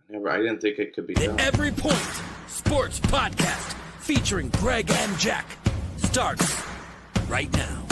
I didn't think it could be done. Every Point Sports Podcast featuring Greg and Jack starts right now.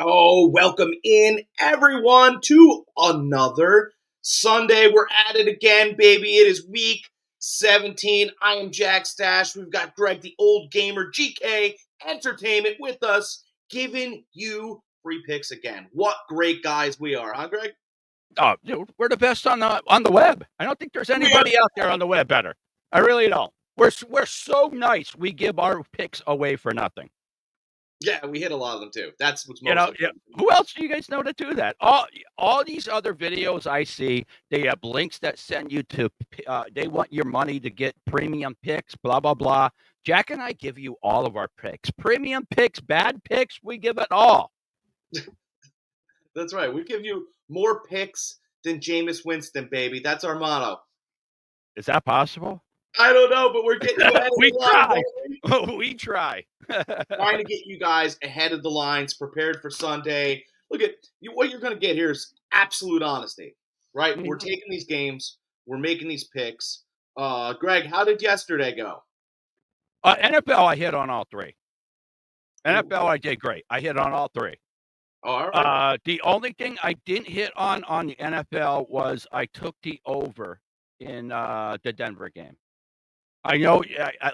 Oh, welcome in everyone to another Sunday. We're at it again, baby. It is week 17. I am Jack Stash. We've got Greg, the OldGamerGK Entertainment with us, giving you free picks again. What great guys we are, huh, Greg? Oh, dude, we're the best on the web. I don't think there's anybody out there on the web better. I really don't. We're so nice. We give our picks away for nothing. Yeah, we hit a lot of them too. That's what's most important. Who else do you guys know to do that? All these other videos I see, they have links that send you to. They want your money to get premium picks. Blah blah blah. Jack and I give you all of our picks. Premium picks, bad picks. We give it all. That's right. We give you more picks than Jameis Winston, baby. That's our motto. Is that possible? I don't know, but we're getting you ahead of the line. We try. Trying to get you guys ahead of the lines, prepared for Sunday. Look at what you're going to get here is absolute honesty, right? Mm-hmm. We're taking these games. We're making these picks. Greg, how did yesterday go? NFL, I hit on all three. NFL, I did great. I hit on all three. All right. The only thing I didn't hit on the NFL was I took the over in the Denver game. I know.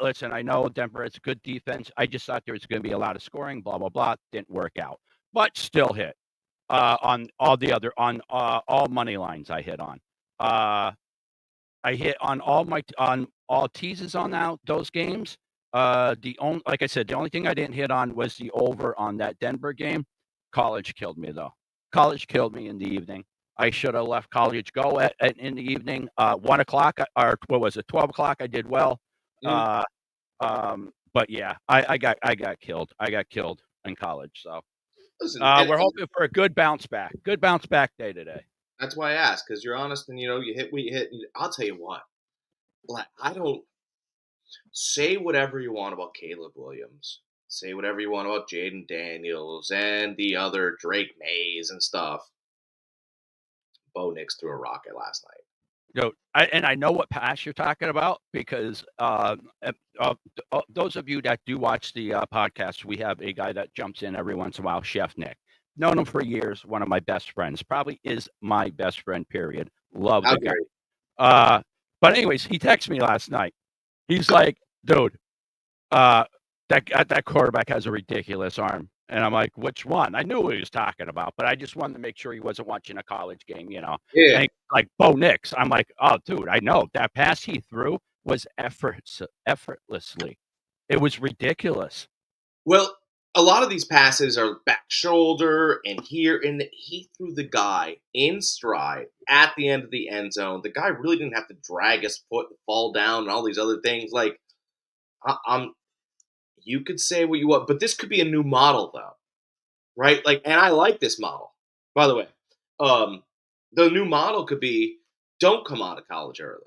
Listen, I know Denver is a good defense. I just thought there was going to be a lot of scoring. Blah blah blah. Didn't work out, but still hit on all the other all money lines. I hit on. I hit on all teases on those games. Like I said, the only thing I didn't hit on was the over on that Denver game. College killed me though. College killed me in the evening. I should have left college go in the evening. 1 o'clock or what was it? 12 o'clock. I did well. But yeah, I got killed. I got killed in college. So listen, we're hoping for a good bounce back. Good bounce back day today. That's why I asked, because you're honest and you hit what you hit. I'll tell you what. Like, I don't say whatever you want about Caleb Williams. Say whatever you want about Jaden Daniels and the other Drake Mays and stuff. Bo Nix threw a rocket last night. I know what pass you're talking about because those of you that do watch the podcast, we have a guy that jumps in every once in a while, Chef Nick. Known him for years, one of my best friends. Probably is my best friend, period. Love the guy. But anyways, he texted me last night. He's like, dude, that quarterback has a ridiculous arm. And I'm like, which one? I knew what he was talking about, but I just wanted to make sure he wasn't watching a college game, Yeah. And like Bo Nix. I'm like, oh, dude, I know. That pass he threw was effortlessly. It was ridiculous. Well, a lot of these passes are back shoulder and here, and he threw the guy in stride at the end of the end zone. The guy really didn't have to drag his foot and fall down and all these other things. Like, you could say what you want, but this could be a new model, though, right? Like, and I like this model, by the way. The new model could be: don't come out of college early.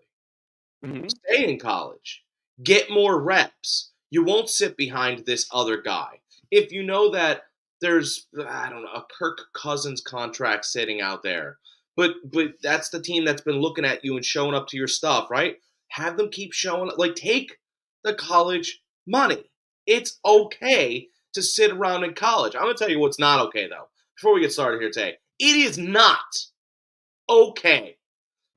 Mm-hmm. Stay in college. Get more reps. You won't sit behind this other guy. If you know that there's, I don't know, a Kirk Cousins contract sitting out there, but that's the team that's been looking at you and showing up to your stuff, right? Have them keep showing up. Like, take the college money. It's okay to sit around in college. I'm going to tell you what's not okay, though, before we get started here today. It is not okay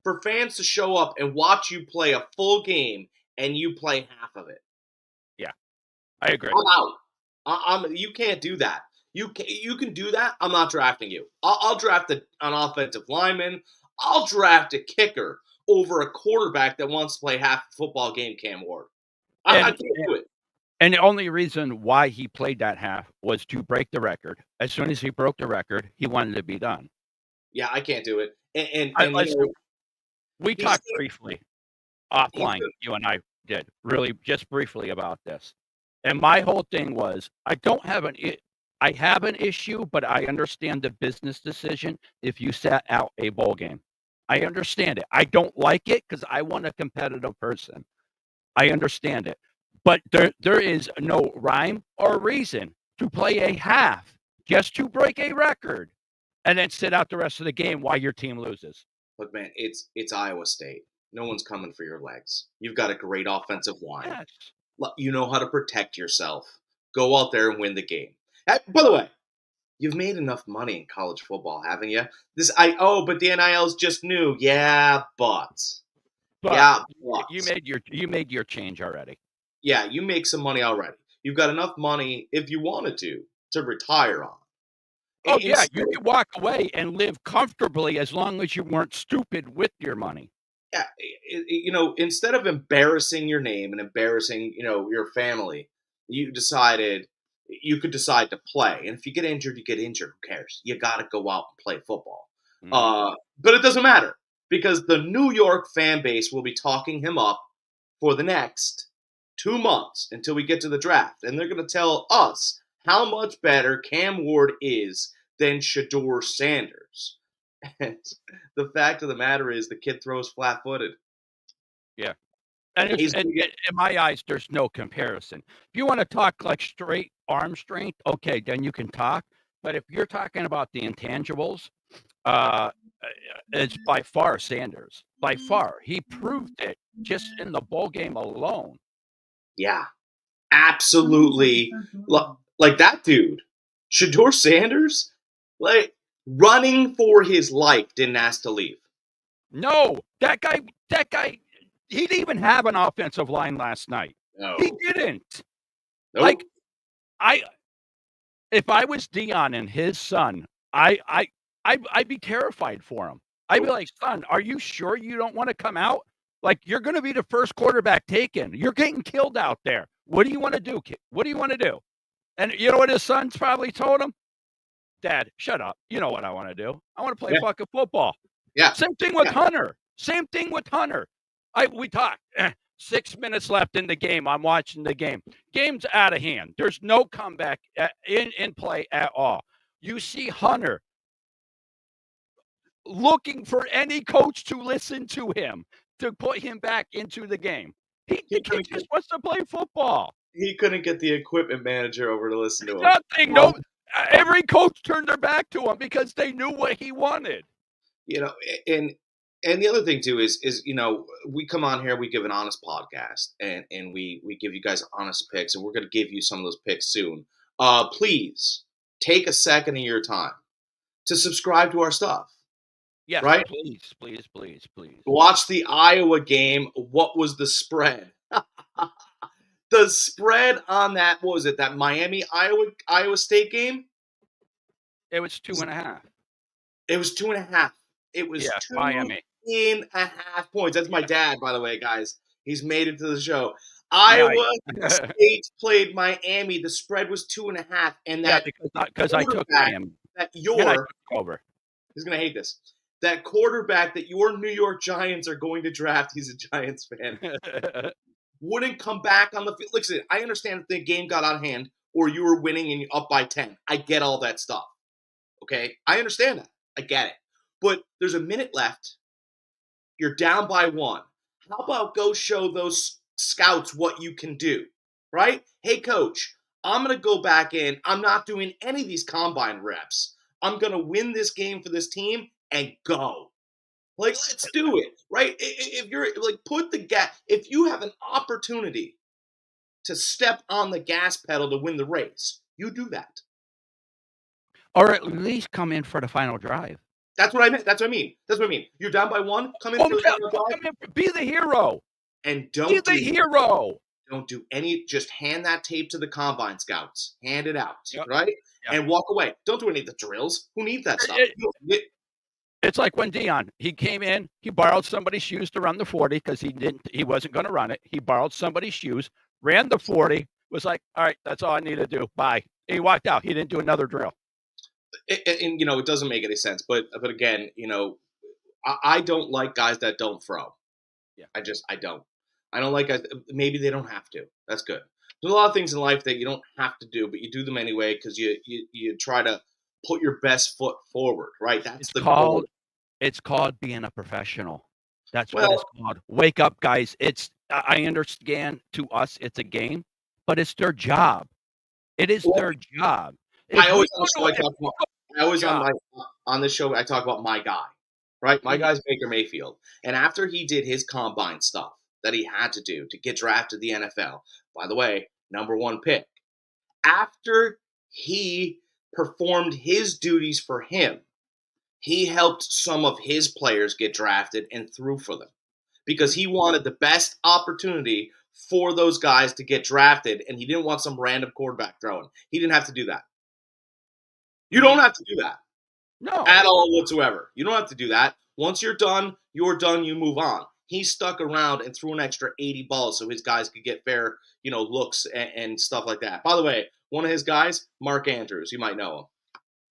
for fans to show up and watch you play a full game and you play half of it. Yeah, I agree. I'm out. You can't do that. You can do that. I'm not drafting you. I'll draft an offensive lineman. I'll draft a kicker over a quarterback that wants to play half a football game, Cam Ward. I can't do it. And the only reason why he played that half was to break the record. As soon as he broke the record, he wanted to be done. Yeah, I can't do it. We talked briefly offline, you and I did, really just briefly about this. And my whole thing was, I don't have I have an issue, but I understand the business decision if you set out a bowl game. I understand it. I don't like it because I want a competitive person. I understand it. But there is no rhyme or reason to play a half just to break a record and then sit out the rest of the game while your team loses. Look, man, it's Iowa State. No one's coming for your legs. You've got a great offensive line. Yes. You know how to protect yourself. Go out there and win the game. By the way, you've made enough money in college football, haven't you? But the NIL's just new. Yeah, but But yeah, but you made your change already. yeah, you make some money already. You've got enough money if you wanted to retire on. Oh yeah, Instead, you could walk away and live comfortably as long as you weren't stupid with your money. yeah, instead of embarrassing your name and embarrassing, your family, you could decide to play. And if you get injured, you get injured. Who cares? You got to go out and play football. Mhm. But it doesn't matter because the New York fan base will be talking him up for the next 2 months until we get to the draft. And they're going to tell us how much better Cam Ward is than Shador Sanders. And the fact of the matter is the kid throws flat-footed. Yeah. And He's in gonna get my eyes, there's no comparison. If you want to talk like straight arm strength, okay, then you can talk. But if you're talking about the intangibles, uh, it's by far Sanders. By far, he proved it just in the bowl game alone. yeah, absolutely. Like that dude, Shador Sanders, like running for his life, didn't ask to leave. No, that guy, he didn't even have an offensive line last night. He No, didn't. nope. Like I, if I was Dion and his son, I'd be terrified for him. I'd be Nope. like, son, are you sure you don't want to come out? Like you're going to be the first quarterback taken. You're getting killed out there. What do you want to do, kid? What do you want to do? And you know what his son's probably told him? Dad, shut up. You know what I want to do. I want to play Yeah, fucking football. yeah, Same thing with yeah. Hunter. Same thing with Hunter. We talked. 6 minutes left in the game. I'm watching the game. Game's out of hand. There's no comeback in play at all. You see Hunter looking for any coach to listen to him to put him back into the game. The He kid couldn't get just wants to play football. he couldn't get the equipment manager over to listen to him. Nothing. No. Every coach turned their back to him because they knew what he wanted. you know and the other thing too is we come on here, we give an honest podcast, and we give you guys honest picks, and we're going to give you some of those picks soon. Please take a second of your time to subscribe to our stuff, Yes, right? please, please, please, please. Watch the Iowa game. What was the spread? The spread on that, what was it, that Miami Iowa State game? It was 2.5. It was 2.5. It was Yeah, two Miami. and a half points. That's my Yeah. dad, by the way, guys. He's made it to the show. Yeah, Iowa State played Miami. The spread was 2.5, and yeah, that because I took quarterback Miami. that And I took over. he's gonna hate this. That quarterback that your New York Giants are going to draft, he's a Giants fan, wouldn't come back on the field. Listen, I understand if the game got out of hand or you were winning and you're up by 10. I get all that stuff. Okay? I understand that. I get it. But there's a minute left. You're down by 1. How about go show those scouts what you can do? Right? Hey, coach, I'm going to go back in. I'm not doing any of these combine reps. I'm going to win this game for this team and go. Like, let's do it, right? If you're like, put the gas. If you have an opportunity to step on the gas pedal to win the race, you do that. Or at least come in for the final drive. That's what I meant. That's what I mean. You're down by 1. Come in for the final drive. Be the hero. And Be the hero. Don't do any. Just hand that tape to the combine scouts. Hand it out, Yep. right? Yep. And walk away. Don't do any of the drills. Who needs that stuff? It's like when Dion, he came in, he borrowed somebody's shoes to run the 40 because he wasn't going to run it. He borrowed somebody's shoes, ran the 40, was like, all right, that's all I need to do. Bye. And he walked out. He didn't do another drill. And it doesn't make any sense. But again, I don't like guys that don't throw. Yeah. I don't. I don't like guys. Maybe they don't have to. That's good. There's a lot of things in life that you don't have to do, but you do them anyway because you try to put your best foot forward, right? That's It's the goal. called being a professional. That's what it's Well, called. Wake up, guys. I understand to us it's a game, but it's their job. It is well, their job. I If we always on go the show to I if talk we about. go I always job, on this show I talk about my guy, right? My mhm, guy's Baker Mayfield, and after he did his combine stuff that he had to do to get drafted to the NFL, by the way, #1 pick. After he performed his duties for him, he helped some of his players get drafted and threw for them because mhm, he wanted the best opportunity for those guys to get drafted, and he didn't want some random quarterback throwing. He didn't have to do that. You mhm. don't have to do that at No. all whatsoever. You don't have to do that. Once you're done, you move on. He stuck around and threw an extra 80 balls so his guys could get fair, looks and stuff like that. By the way, one of his guys, Mark Andrews, you might know him.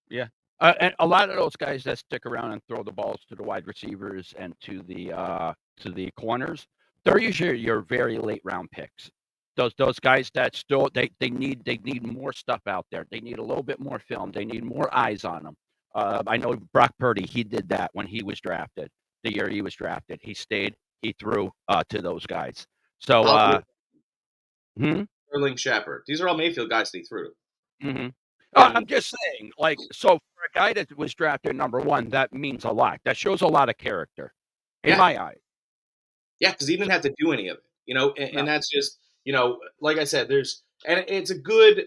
Yeah. And a lot of those guys that stick around and throw the balls to the wide receivers and to the corners, they're usually your very late round picks. Those guys that still they need more stuff out there. They need a little bit more film. They need more eyes on them. I know Brock Purdy, he did that when he was drafted. The year he was drafted, he stayed, he threw to those guys. So Calvin, hmm? Sterling Shepard. These are all Mayfield guys that he threw. Mhm. And I'm just saying, like, so for a guy that was drafted #1, that means a lot. That shows a lot of character in yeah, my eyes. yeah, because he So didn't have to do any of it, and no. that's just, like I said, and it's a good,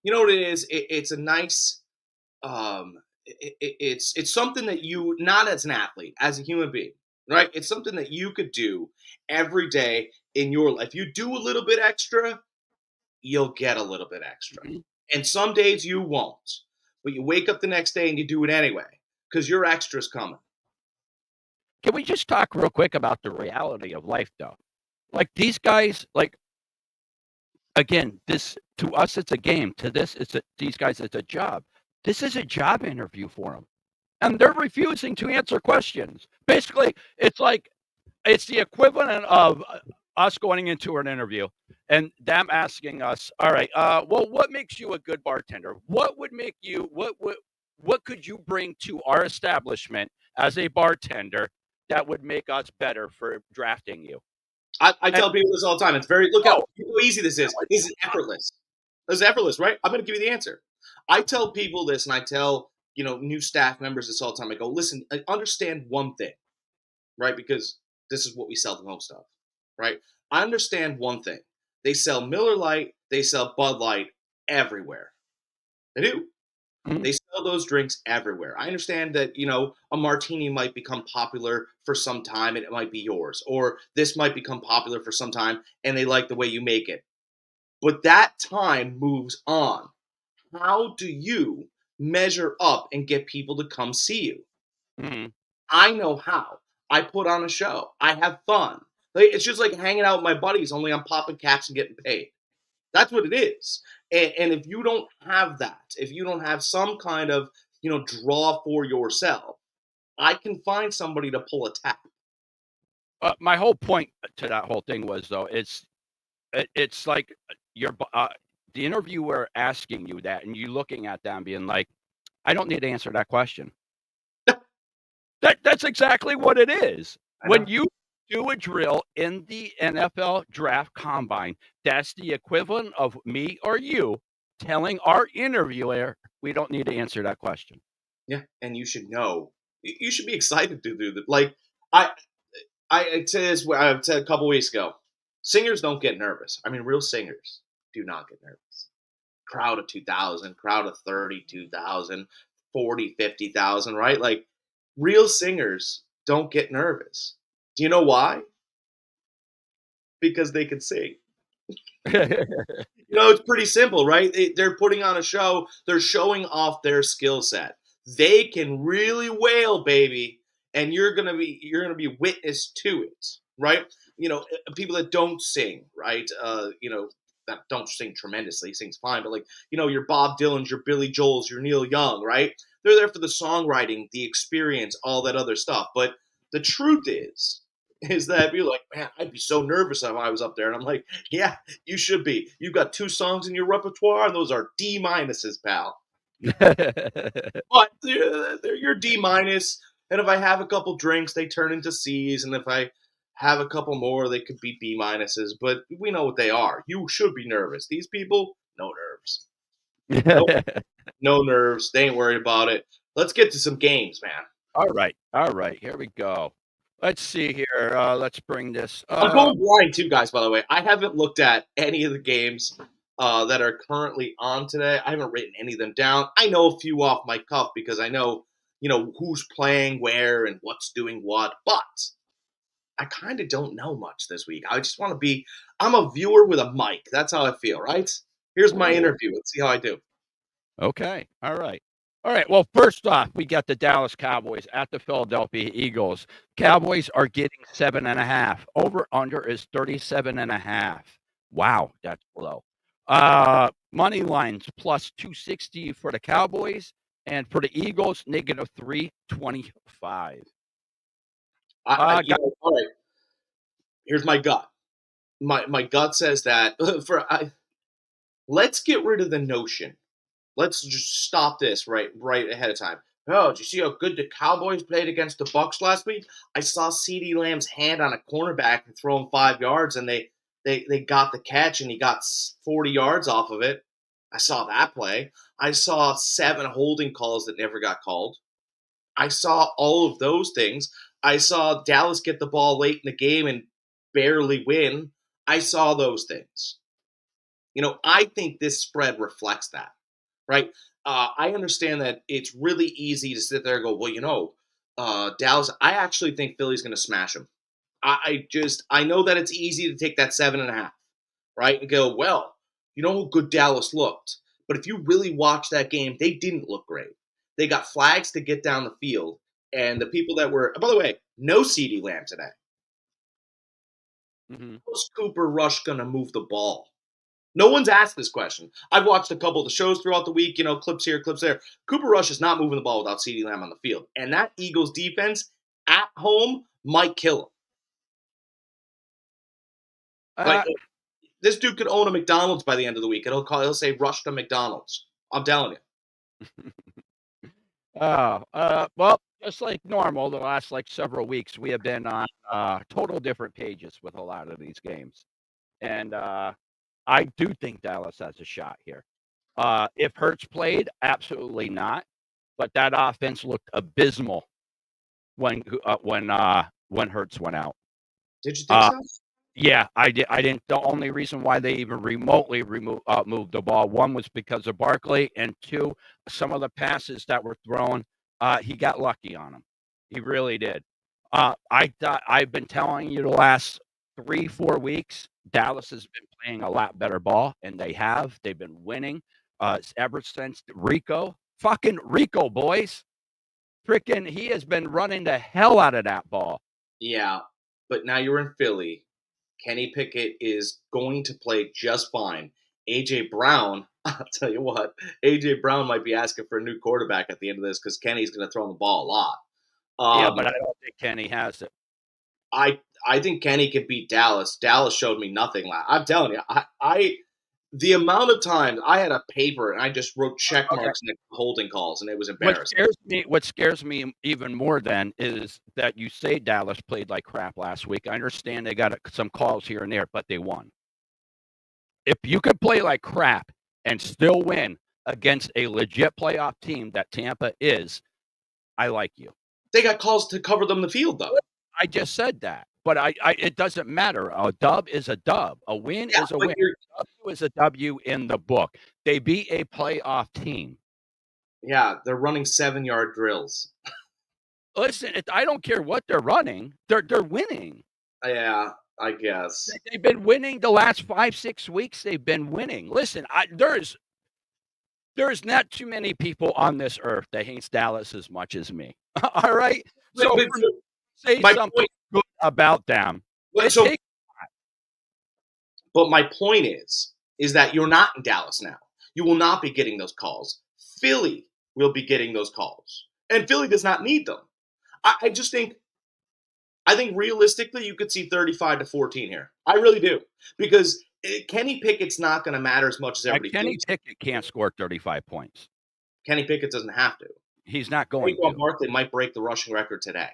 you know what it is? It's a nice, it's something that you, not as an athlete, as a human being, right? It's something that you could do every day in your life. You do a little bit extra, you'll get a little bit extra. Mhm. And some days you won't. But you wake up the next day and you do it anyway because your extra's coming. Can we just talk real quick about the reality of life, though? Like, these guys, like, again, this to us, it's a game. To this, these guys, it's a job. This is a job interview for them, and they're refusing to answer questions. Basically, it's like it's the equivalent of us going into an interview and them asking us, "All right, well, what makes you a good bartender? What would make you what could you bring to our establishment as a bartender that would make us better for drafting you?" I And tell people this all the time. It's look no, how easy this is. no, it's This is not. effortless. This is effortless, right? I'm going to give you the answer. I tell people this and I tell, new staff members this all the time. I go, listen, I understand one thing, right? Because this is what we sell the most of, right? I understand one thing. They sell Miller Lite, they sell Bud Light everywhere. They do. Mhm. They sell those drinks everywhere. I understand that, a martini might become popular for some time and it might be yours, or this might become popular for some time and they like the way you make it. But that time moves on. How do you measure up and get people to come see you? Mhm. I know how. I put on a show. I have fun. Like, it's just like hanging out with my buddies, only I'm popping caps and getting paid. That's what it is. And if you don't have that, if you don't have some kind of, draw for yourself, I can find somebody to pull a tap. My whole point to that whole thing was though, it's like the interviewer asking you that, and you looking at them being like, "I don't need to answer that question." That's exactly what it is. I When know. you do a drill in the NFL draft combine, that's the equivalent of me or you telling our interviewer, "We don't need to answer that question." Yeah, and you should know. You should be excited to do that. Like I, I said this. I said a couple weeks ago. Singers don't get nervous. I mean, real singers do not get nervous. Crowd of 2,000, crowd of 32,000, 40, 50,000, right? Like real singers don't get nervous. Do you know why? Because they can sing. It's pretty simple, right? They're putting on a show. They're showing off their skill set. They can really wail, baby, and you're gonna be witness to it, right? People that don't sing, right? That don't sing tremendously, sings fine, but like your Bob Dylan's, your Billy Joel's, your Neil Young, right? They're there for the songwriting, the experience, all that other stuff. But the truth is, is that you're like, man, I'd be so nervous if I was up there. And I'm like, yeah, you should be. You've got 2 songs in your repertoire, and those are D minuses, pal. But they're your D minus. And if I have a couple drinks, they turn into C's. And if I have a couple more, they could be B minuses. But we know what they are. You should be nervous. These people, no nerves. Nope, no nerves. They ain't worried about it. Let's get to some games, man. All right, here we go. Let's see here, let's bring this I'm up. going blind too, guys, by the way. I haven't looked at any of the games that are currently on today. I haven't written any of them down. I know a few off my cuff because I know, who's playing where and what's doing what, but I kind of don't know much this week. I just want to I'm a viewer with a mic. That's how I feel, right? Here's my Ooh, interview. Let's see how I do. okay, all right. All right, well, first off, we got the Dallas Cowboys at the Philadelphia Eagles. Cowboys are getting 7.5. Over under is 37.5. Wow, that's low. Money lines plus 260 for the Cowboys, and for the Eagles, negative 325. Got All right. Here's my gut. My gut says that let's get rid of the notion. Let's just stop this right ahead of time. Oh, did you see how good the Cowboys played against the Bucks last week? I saw CeeDee Lamb's hand on a cornerback and throw him 5 yards, and they got the catch, and he got 40 yards off of it. I saw that play. I saw 7 holding calls that never got called. I saw all of those things. I saw Dallas get the ball late in the game and barely win. I saw those things. I think this spread reflects that, right? I understand that it's really easy to sit there and go, well, Dallas, I actually think Philly's going to smash them. I know that it's easy to take that 7.5, right? And go, well, you know how good Dallas looked. But if you really watch that game, they didn't look great. They got flags to get down the field. And the people that were, by the way, no CeeDee Lamb today. mhm. How's Cooper Rush going to move the ball? No one's asked this question. I've watched a couple of the shows throughout the week, clips here, clips there. Cooper Rush is not moving the ball without CeeDee Lamb on the field. And that Eagles defense at home might kill him. Like, Uh, this dude could own a McDonald's by the end of the week, and he'll say rush to McDonald's. I'm telling you. well, just like normal, the last like several weeks, we have been on total different pages with a lot of these games, and I do think Dallas has a shot here. If Hurts played, absolutely not. But that offense looked abysmal when Hurts went out. Did you think Uh, so? yeah, I did. I didn't. The only reason why they even remotely moved the ball, one was because of Barkley, and two, some of the passes that were thrown, he got lucky on them. He really did. I've been telling you the last 3-4 weeks, Dallas has been playing a lot better ball, and they have. They've been winning ever since fucking Rico, boys. Freaking, he has been running the hell out of that ball. Yeah, but now you're in Philly. Kenny Pickett is going to play just fine. A.J. Brown, I'll tell you what, A.J. Brown might be asking for a new quarterback at the end of this because Kenny's going to throw him the ball a lot. Yeah, but I don't think Kenny has it. I think Kenny can beat Dallas. Dallas showed me nothing. I'm telling you, the amount of times I had a paper and I just wrote check marks next to holding calls, and it was embarrassing. What scares me even more then is that you say Dallas played like crap last week. I understand they got some calls here and there, but they won. If you could play like crap and still win against a legit playoff team that Tampa is, I like you. They got calls to cover them the field, though. I just said that, but it doesn't matter. A dub is a dub. A win is a win. A W is a W in the book. They beat a playoff team. Yeah, they're running 7-yard drills. Listen, I don't care what they're running. They're winning. Yeah, I guess. They've been winning the last 5-6 weeks. They've been winning. Listen, there's not too many people on this earth that hates Dallas as much as me. All right? So say something good about them. But my point is that you're not in Dallas now. You will not be getting those calls. Philly will be getting those calls. And Philly does not need them. I just think I think realistically, you could see 35-14 here. I really do, because Kenny Pickett's not going to matter as much as everybody Kenny thinks. Pickett can't score 35 points. Kenny Pickett doesn't have to. He's not going Saquon to. Barkley might break the rushing record today.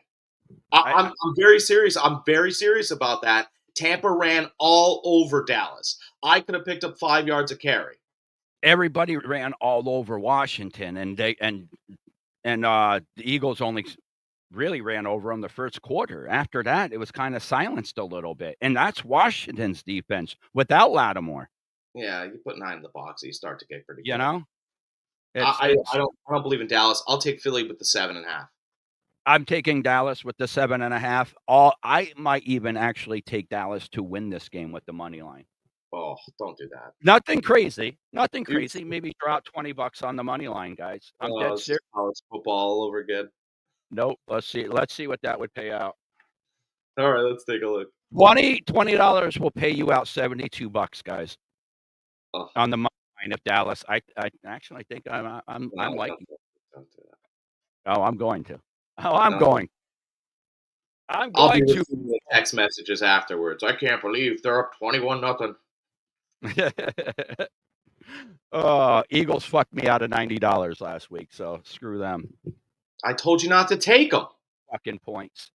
I I'm very serious. I'm very serious about that. Tampa ran all over Dallas. I could have picked up 5 yards of carry. Everybody ran all over Washington, and the Eagles only really ran over them the first quarter. After that, it was kind of silenced a little bit, and that's Washington's defense without Lattimore. Yeah, you put 9 in the box, you start to get pretty good. You know, I don't believe in Dallas. I'll take Philly with the 7.5. I'm taking Dallas with the 7.5. I might even actually take Dallas to win this game with the money line. Oh, don't do that. Nothing crazy. Nothing crazy. Maybe throw out $20 on the money line, guys. I'm dead serious. College football all over again. Nope. Let's see what that would pay out. All right, let's take a look. $20 will pay you out $72, guys. Oh. On the money line of Dallas. I actually think I'm liking. Don't do that. Oh, I'm going to. Oh, I'm going. I'll be receiving the text messages afterwards. I can't believe they're up 21-0. Eagles fucked me out of $90 last week, so screw them. I told you not to take them. Fucking points.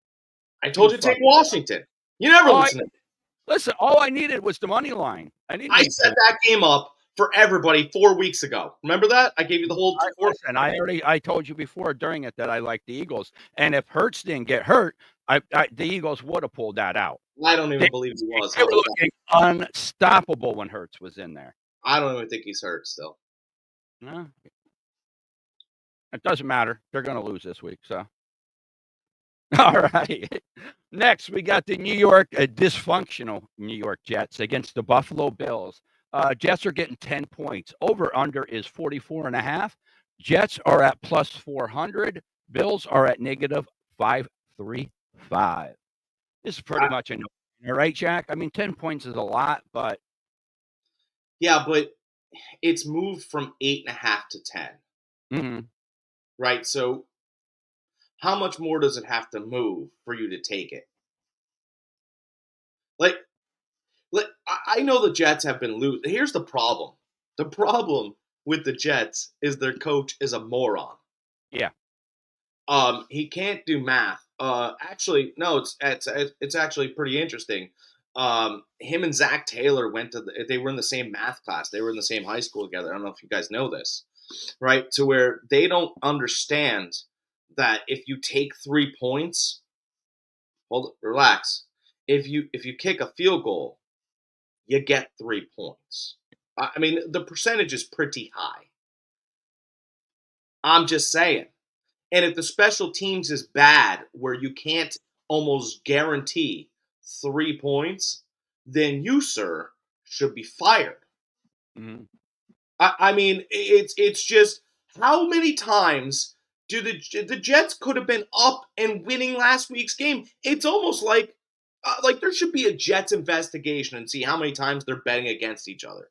I told you to take Washington. You never listen to me. Listen, all I needed was the money line. I set that game up for everybody 4 weeks ago. Remember that? I gave you the whole. Listen, I told you before during it that I liked the Eagles, and if Hurts didn't get hurt, the Eagles would have pulled that out. I don't even believe he was. They were looking unstoppable when Hurts was in there. I don't even think he's hurt still. No, it doesn't matter. They're going to lose this week, so. All right. Next, we got the dysfunctional New York Jets against the Buffalo Bills. Jets are getting 10 points. Over/under is 44.5. Jets are at plus 400. Bills are at negative 535. This is pretty much a no-brainer, right, Jack? I mean, 10 points is a lot, but. Yeah, but it's moved from 8.5 to 10. Mm-hmm. Right? So how much more does it have to move for you to take it? Like I know the Jets have been losing. Here's the problem. The problem with the Jets is their coach is a moron. Yeah. He can't do math. Actually, no, it's actually pretty interesting. Him and Zach Taylor they were in the same math class. They were in the same high school together. I don't know if you guys know this, right? To where they don't understand that if you take 3 points, relax. If you kick a field goal, you get 3 points. I mean, the percentage is pretty high. I'm just saying. And if the special teams is bad, where you can't almost guarantee 3 points, then you, sir, should be fired. Mm-hmm. I mean, it's just how many times do the Jets could have been up and winning last week's game? It's almost like there should be a Jets investigation and see how many times they're betting against each other.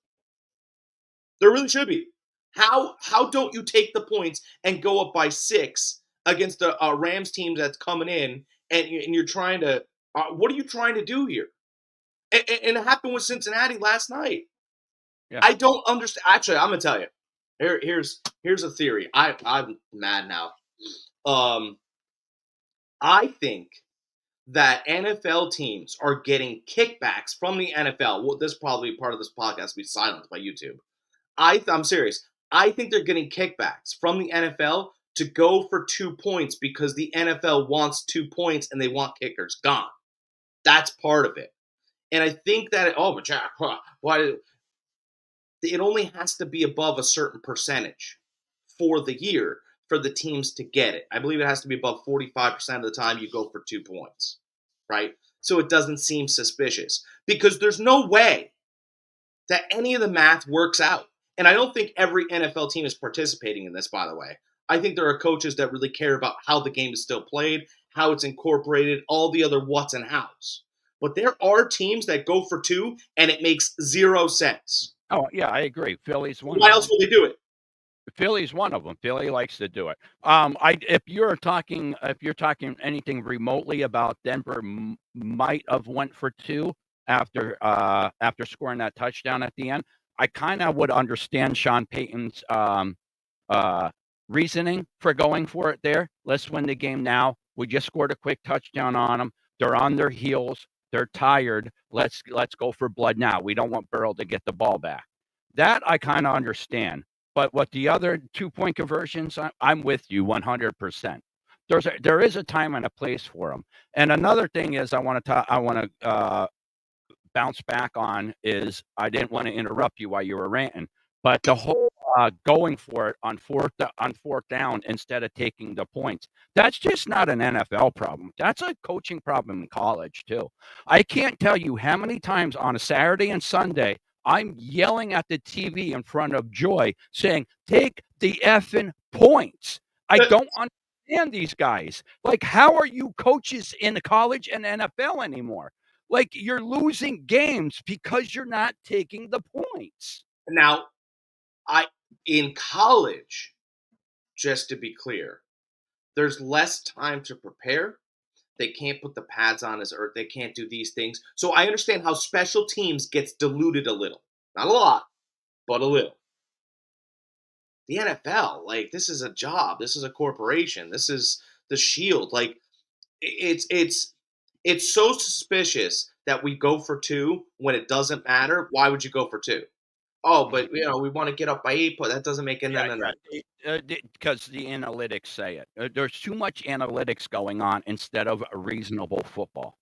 There really should be. How don't you take the points and go up by 6 against a Rams team that's coming in and you're trying to what are you trying to do here? And it happened with Cincinnati last night. Yeah. I don't understand. Actually, I'm gonna tell you. Here's a theory. I'm mad now. I think that NFL teams are getting kickbacks from the NFL. Well, this probably part of this podcast will be silenced by YouTube. I'm serious. I think they're getting kickbacks from the NFL to go for 2 points because the NFL wants 2 points and they want kickers gone. That's part of it. And I think that, but Jack, why? It only has to be above a certain percentage for the year for the teams to get it. I believe it has to be above 45% of the time you go for 2 points, right? So it doesn't seem suspicious because there's no way that any of the math works out. And I don't think every NFL team is participating in this, by the way. I think there are coaches that really care about how the game is still played, how it's incorporated, all the other what's and hows. But there are teams that go for 2, and it makes 0 sense. Oh, yeah, I agree. Philly's one. Why else would they do it? Philly's one of them. Philly likes to do it. If you're talking anything remotely about Denver might have went for two after scoring that touchdown at the end, I kind of would understand Sean Payton's uh, reasoning for going for it there. Let's win the game now. We just scored a quick touchdown on them. They're on their heels. They're tired. Let's go for blood now. We don't want Burrow to get the ball back. That I kind of understand. But what the other 2-point conversions, I'm with you 100%. There is a time and a place for them. And another thing is I want to bounce back on is I didn't want to interrupt you while you were ranting, but the whole going for it on fourth down instead of taking the points. That's just not an NFL problem. That's a coaching problem in college too. I can't tell you how many times on a Saturday and Sunday I'm yelling at the TV in front of Joy saying, "Take the effing points." I don't understand these guys. Like, how are you coaches in the college and NFL anymore? Like, you're losing games because you're not taking the points. Now, in college, just to be clear, there's less time to prepare. They can't put the pads on or they can't do these things. So I understand how special teams gets diluted a little. Not a lot, but a little. The NFL, like, this is a job. This is a corporation. This is the Shield. Like, it's so suspicious that we go for two when it doesn't matter. Why would you go for two? Oh, but we want to get up by 8, but that doesn't make any sense. Because the analytics say it. There's too much analytics going on instead of a reasonable football.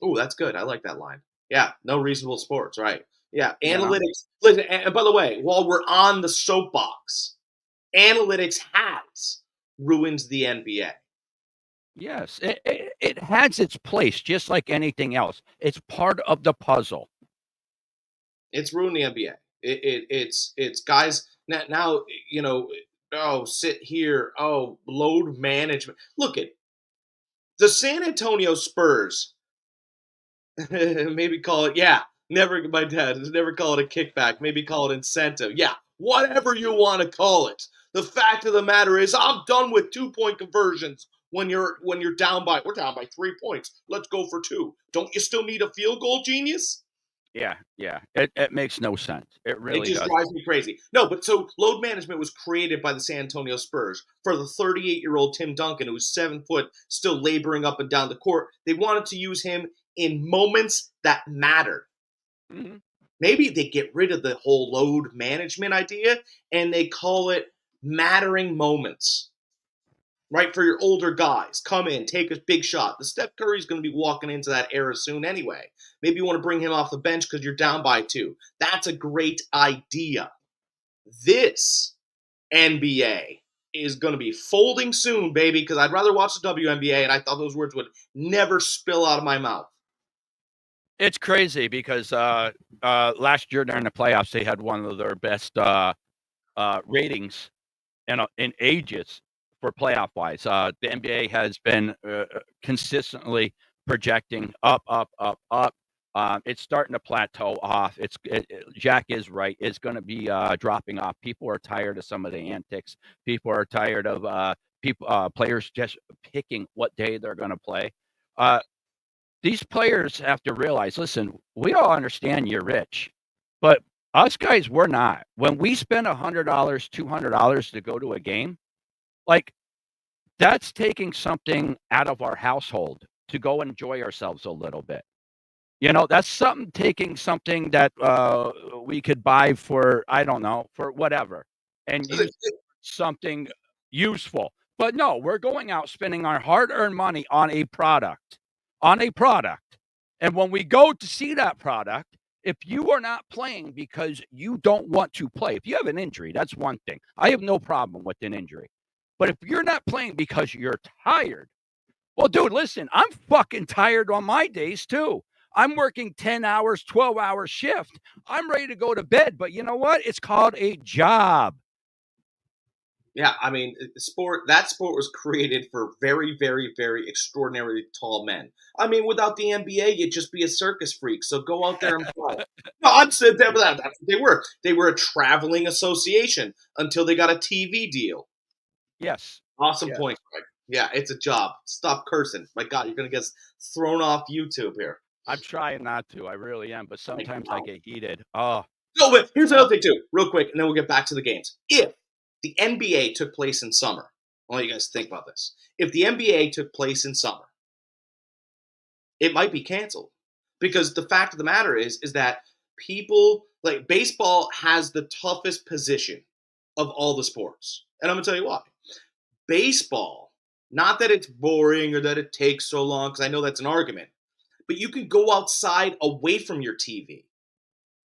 Oh, that's good. I like that line. Yeah, no reasonable sports, right? Yeah, You know? analytics. Listen, and by the way, while we're on the soapbox, analytics has ruined the NBA. Yes, it has its place, just like anything else. It's part of the puzzle. It's ruined the NBA. It's guys now oh, sit here, oh, load management. Look at the San Antonio Spurs. Maybe call it, never, my dad never call it a kickback, maybe call it incentive. Yeah, whatever you want to call it. The fact of the matter is, I'm done with 2-point conversions when you're we're down by 3 points. Let's go for 2. Don't you still need a field goal, genius? Yeah. It makes no sense. It really It just does. drives me crazy. No, but so load management was created by the San Antonio Spurs for the 38-year-old Tim Duncan, who was 7 foot, still laboring up and down the court. They wanted to use him in moments that mattered. Mm-hmm. Maybe they get rid of the whole load management idea and they call it mattering moments. Right, for your older guys, come in, take a big shot. The Steph Curry's going to be walking into that era soon anyway. Maybe you want to bring him off the bench because you're down by 2. That's a great idea. This NBA is going to be folding soon, baby, because I'd rather watch the WNBA, and I thought those words would never spill out of my mouth. It's crazy because last year during the playoffs, they had one of their best ratings in ages for playoff wise. The NBA has been consistently projecting up. It's starting to plateau off. Jack is right. It's going to be dropping off. People are tired of some of the antics. People are tired of players just picking what day they're going to play. These players have to realize, listen, we all understand you're rich, but us guys, we're not. When we spend $100, $200 to go to a game, like, that's taking something out of our household to go enjoy ourselves a little bit. That's taking something that we could buy for, I don't know, for whatever, and use something useful. But no, we're going out spending our hard-earned money on a product. And when we go to see that product, if you are not playing because you don't want to play, if you have an injury, that's one thing. I have no problem with an injury. But if you're not playing because you're tired, well, dude, listen, I'm fucking tired on my days too. I'm working 10 hours, 12-hour shift. I'm ready to go to bed, but you know what? It's called a job. Yeah, I mean, that sport was created for very, very, very extraordinarily tall men. I mean, without the NBA, you'd just be a circus freak. So go out there and play. No, I'm saying that's what they were. They were a traveling association until they got a TV deal. Yes. Awesome Yeah. point, Greg. Yeah, it's a job. Stop cursing. My God, you're gonna get thrown off YouTube here. I'm trying not to. I really am, but Like, sometimes I wow. get heated. Oh, No, but here's another thing too, real quick, and then we'll get back to the games. If the NBA took place in summer, I want you guys to think about this. If the NBA took place in summer, it might be canceled because the fact of the matter is that people like baseball has the toughest position of all the sports, and I'm gonna tell you why. Baseball, not that it's boring or that it takes so long, because I know that's an argument, but you could go outside away from your TV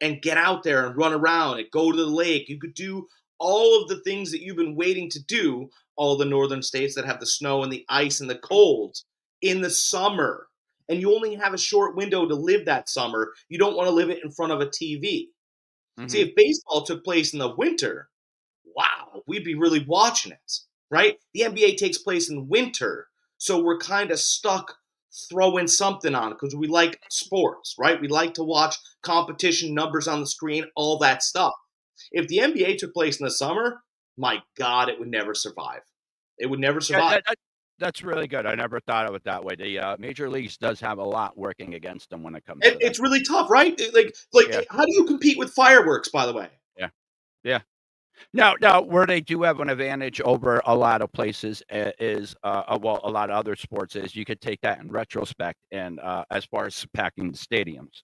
and get out there and run around and go to the lake. You could do all of the things that you've been waiting to do, all the northern states that have the snow and the ice and the cold in the summer. And you only have a short window to live that summer. You don't want to live it in front of a TV. See, mhm. if baseball took place in the winter, wow, we'd be really watching it, right? The NBA takes place in winter, so we're kind of stuck throwing something on because we like sports, right? We like to watch competition, numbers on the screen, all that stuff. If the NBA took place in the summer, my God, it would never survive. It would never Yeah, survive. that's really good. I never thought of it that way. The major leagues does have a lot working against them when it comes to that. It's really tough, right? Yeah, How do you compete with fireworks? By the way, yeah, yeah. Now, where they do have an advantage over a lot of places is, well, a lot of other sports is you could take that in retrospect and as far as packing the stadiums,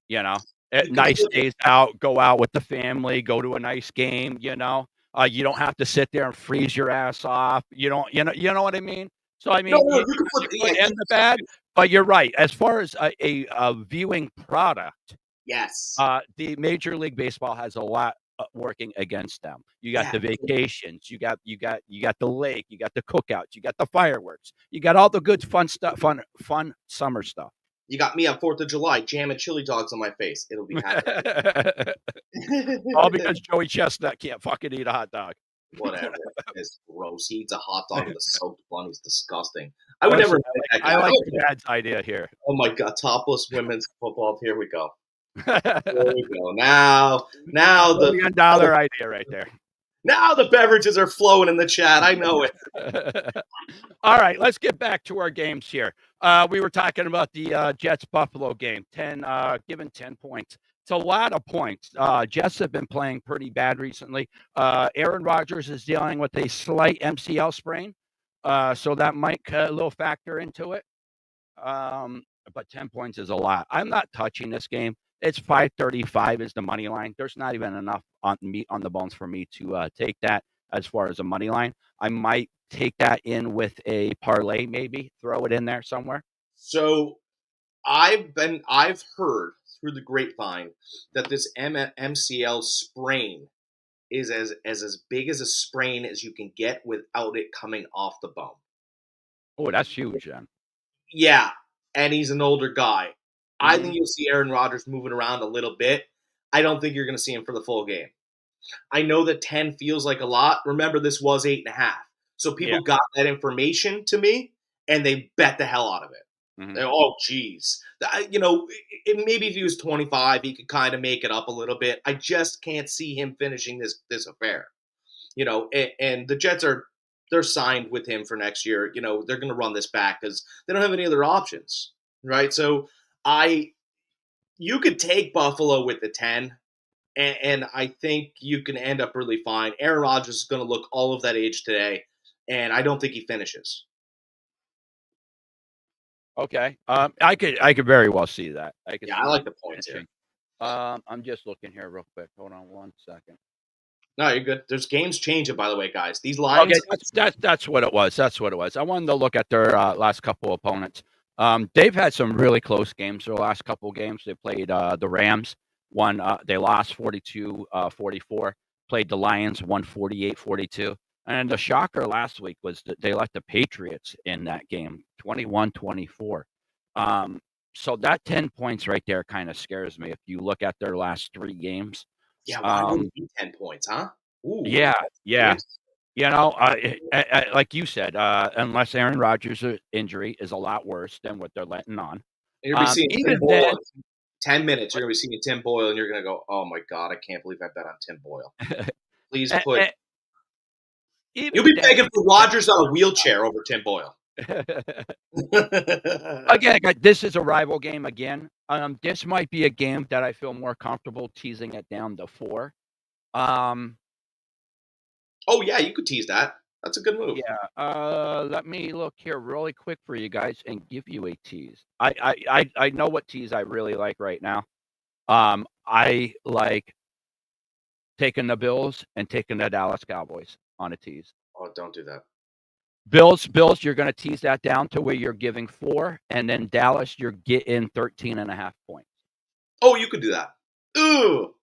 you know, you can nice flip it. days out, go out with the family, go to a nice game, you know. You don't have to sit there and freeze your ass off. You know what I mean. So I No, mean, no, you you can got flip the it. good Yeah, and the bad, but you're right. As far as a viewing product, yes, the Major League Baseball has a lot working against them. You got yeah. the vacations, you got the lake, you got the cookouts, you got the fireworks, you got all the good fun stuff, fun summer stuff. You got me on 4th of July jamming chili dogs on my face. It'll be happening. All because Joey Chestnut can't fucking eat a hot dog. Whatever. It's gross. He eats a hot dog with a soaked bun. He's disgusting. I would never Listen, invite that I guy. like your dad's idea here. Oh my god, topless women's football. Here we go. Here we go. Now $1 million idea right there. now the beverages are flowing in the chat. I know it. All right, let's get back to our games here. We were talking about the Jets Buffalo game. Given 10 points. It's a lot of points. Jets have been playing pretty bad recently. Aaron Rodgers is dealing with a slight MCL sprain, so that might cut a little factor into it. But 10 points is a lot. I'm not touching this game. It's 535 is the money line. There's not even enough on meat on the bones for me to take that as far as a money line. I might take that in with a parlay, maybe throw it in there somewhere. So I've heard through the grapevine that this MCL sprain is as big as a sprain as you can get without it coming off the bone. Oh, that's huge, then. Yeah, and he's an older guy. I think Mhm. you'll see Aaron Rodgers moving around a little bit. I don't think you're going to see him for the full game. I know that 10 feels like a lot. Remember, this was 8.5. So Yeah. people got that information to me, and they bet the hell out of it. Mhm. Oh, geez. Maybe if he was 25, he could kind of make it up a little bit. I just can't see him finishing this affair. And the Jets they're signed with him for next year. They're going to run this back because they don't have any other options, right? So you could take Buffalo with the 10, and I think you can end up really fine. Aaron Rodgers is going to look all of that age today, and I don't think he finishes. Okay. I could very well see that. I could Yeah, I see like him the points here. finishing. I'm just looking here real quick. Hold on one second. No, you're good. There's games changing, by the way, guys. These Okay, lines, that's what it was. That's what it was. I wanted to look at their last couple opponents. They've had some really close games. Their last couple games, they played the Rams. They lost 42-44. Played the Lions, won 48-42. And the shocker last week was that they let the Patriots in that game, 21-24. So that 10 points right there kind of scares me if you look at their last three games. yeah, why would Um, it be 10 points, huh? Ooh, yeah, that's yeah. interesting. Like you said, unless Aaron Rodgers' injury is a lot worse than what they're letting on. You're gonna be seeing Tim Even then, Boyle in 10 minutes. You're gonna be seeing Tim Boyle, and you're gonna go, "Oh my god, I can't believe I bet on Tim Boyle." Please e- put. e- You'll even be then, begging for Rodgers on a wheelchair over Tim Boyle. again, this is a rival game again. This might be a game that I feel more comfortable teasing it down to 4. Um, Oh yeah, you could tease that. That's a good move. yeah. Let me look here really quick for you guys and give you a tease. I know what tease I really like right now. I like taking the Bills and taking the Dallas Cowboys on a tease. Oh, don't do that. Bills, you're going to tease that down to where you're giving 4, and then Dallas, you're getting 13.5 points. Oh, you could do that. Ooh,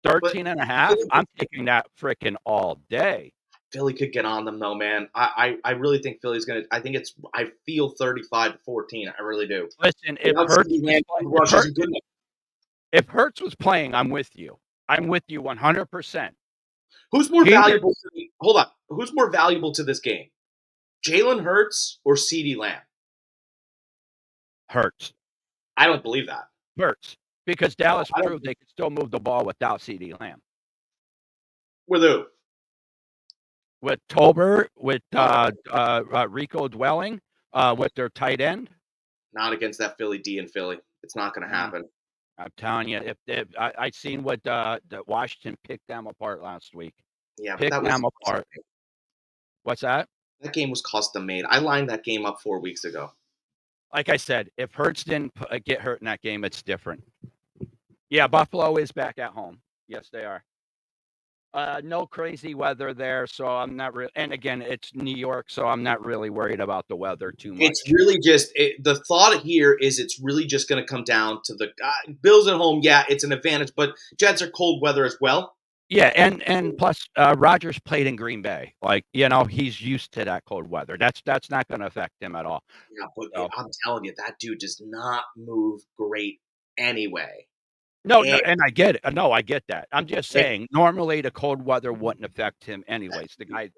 but 13.5? I'm taking that freaking all day. Philly could get on them though, man. I really think Philly's gonna. I feel 35-14. I really do. Listen, if Hurts was playing, I'm with you. I'm with you 100%. Who's more valuable? Hold on. Who's more valuable to this game? Jalen Hurts or CeeDee Lamb? Hurts. I don't believe that. Hurts. Because Dallas proved they could still move the ball without CeeDee Lamb. With who? With Tolbert, with Rico Dwelling, with their tight end. Not against that Philly D in Philly. It's not going to happen. I'm telling you, if I seen what Washington picked them apart last week. Yeah, picked them apart. What's that? That game was custom made. I lined that game up 4 weeks ago. Like I said, if Hurts didn't get hurt in that game, it's different. Yeah, Buffalo is back at home. Yes, they are. No crazy weather there, so I'm not really. And again, it's New York, so I'm not really worried about the weather too much. It's really just the thought here is it's really just going to come down to the Bills at home. Yeah, it's an advantage, but Jets are cold weather as well. Yeah, and plus Rodgers played in Green Bay. Like, he's used to that cold weather. That's not going to affect him at all. Yeah, but I'm telling you, that dude does not move great anyway. No, and I get it. No, I get that. I'm just saying, normally the cold weather wouldn't affect him anyways. The guy,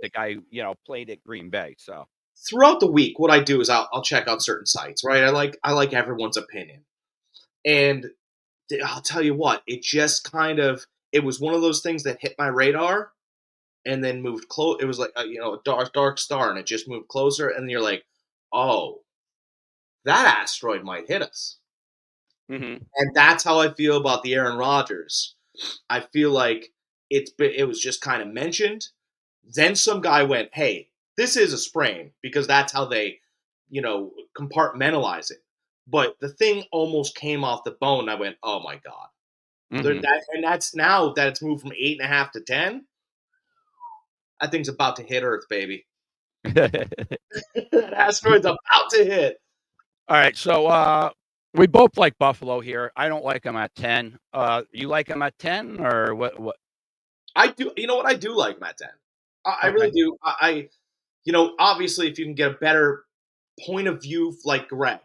played at Green Bay. So throughout the week, what I do is I'll check out certain sites, right? I like everyone's opinion, and I'll tell you what, it just it was one of those things that hit my radar, and then moved close. It was like a dark star, and it just moved closer, and you're like, oh, that asteroid might hit us. Mm-hmm. And that's how I feel about the Aaron Rodgers. I feel like it was just kind of mentioned. Then some guy went, hey, this is a sprain, because that's how they, compartmentalize it. But the thing almost came off the bone. I went, oh my God. Mm-hmm. And that's now that it's moved from 8.5 to 10. That thing's about to hit Earth, baby. That asteroid's about to hit. All right, so we both like Buffalo here. I don't like them at 10. You like them at 10 or what? I do. You know what? I do like them at 10. I really do. Obviously, if you can get a better point of view like Greg,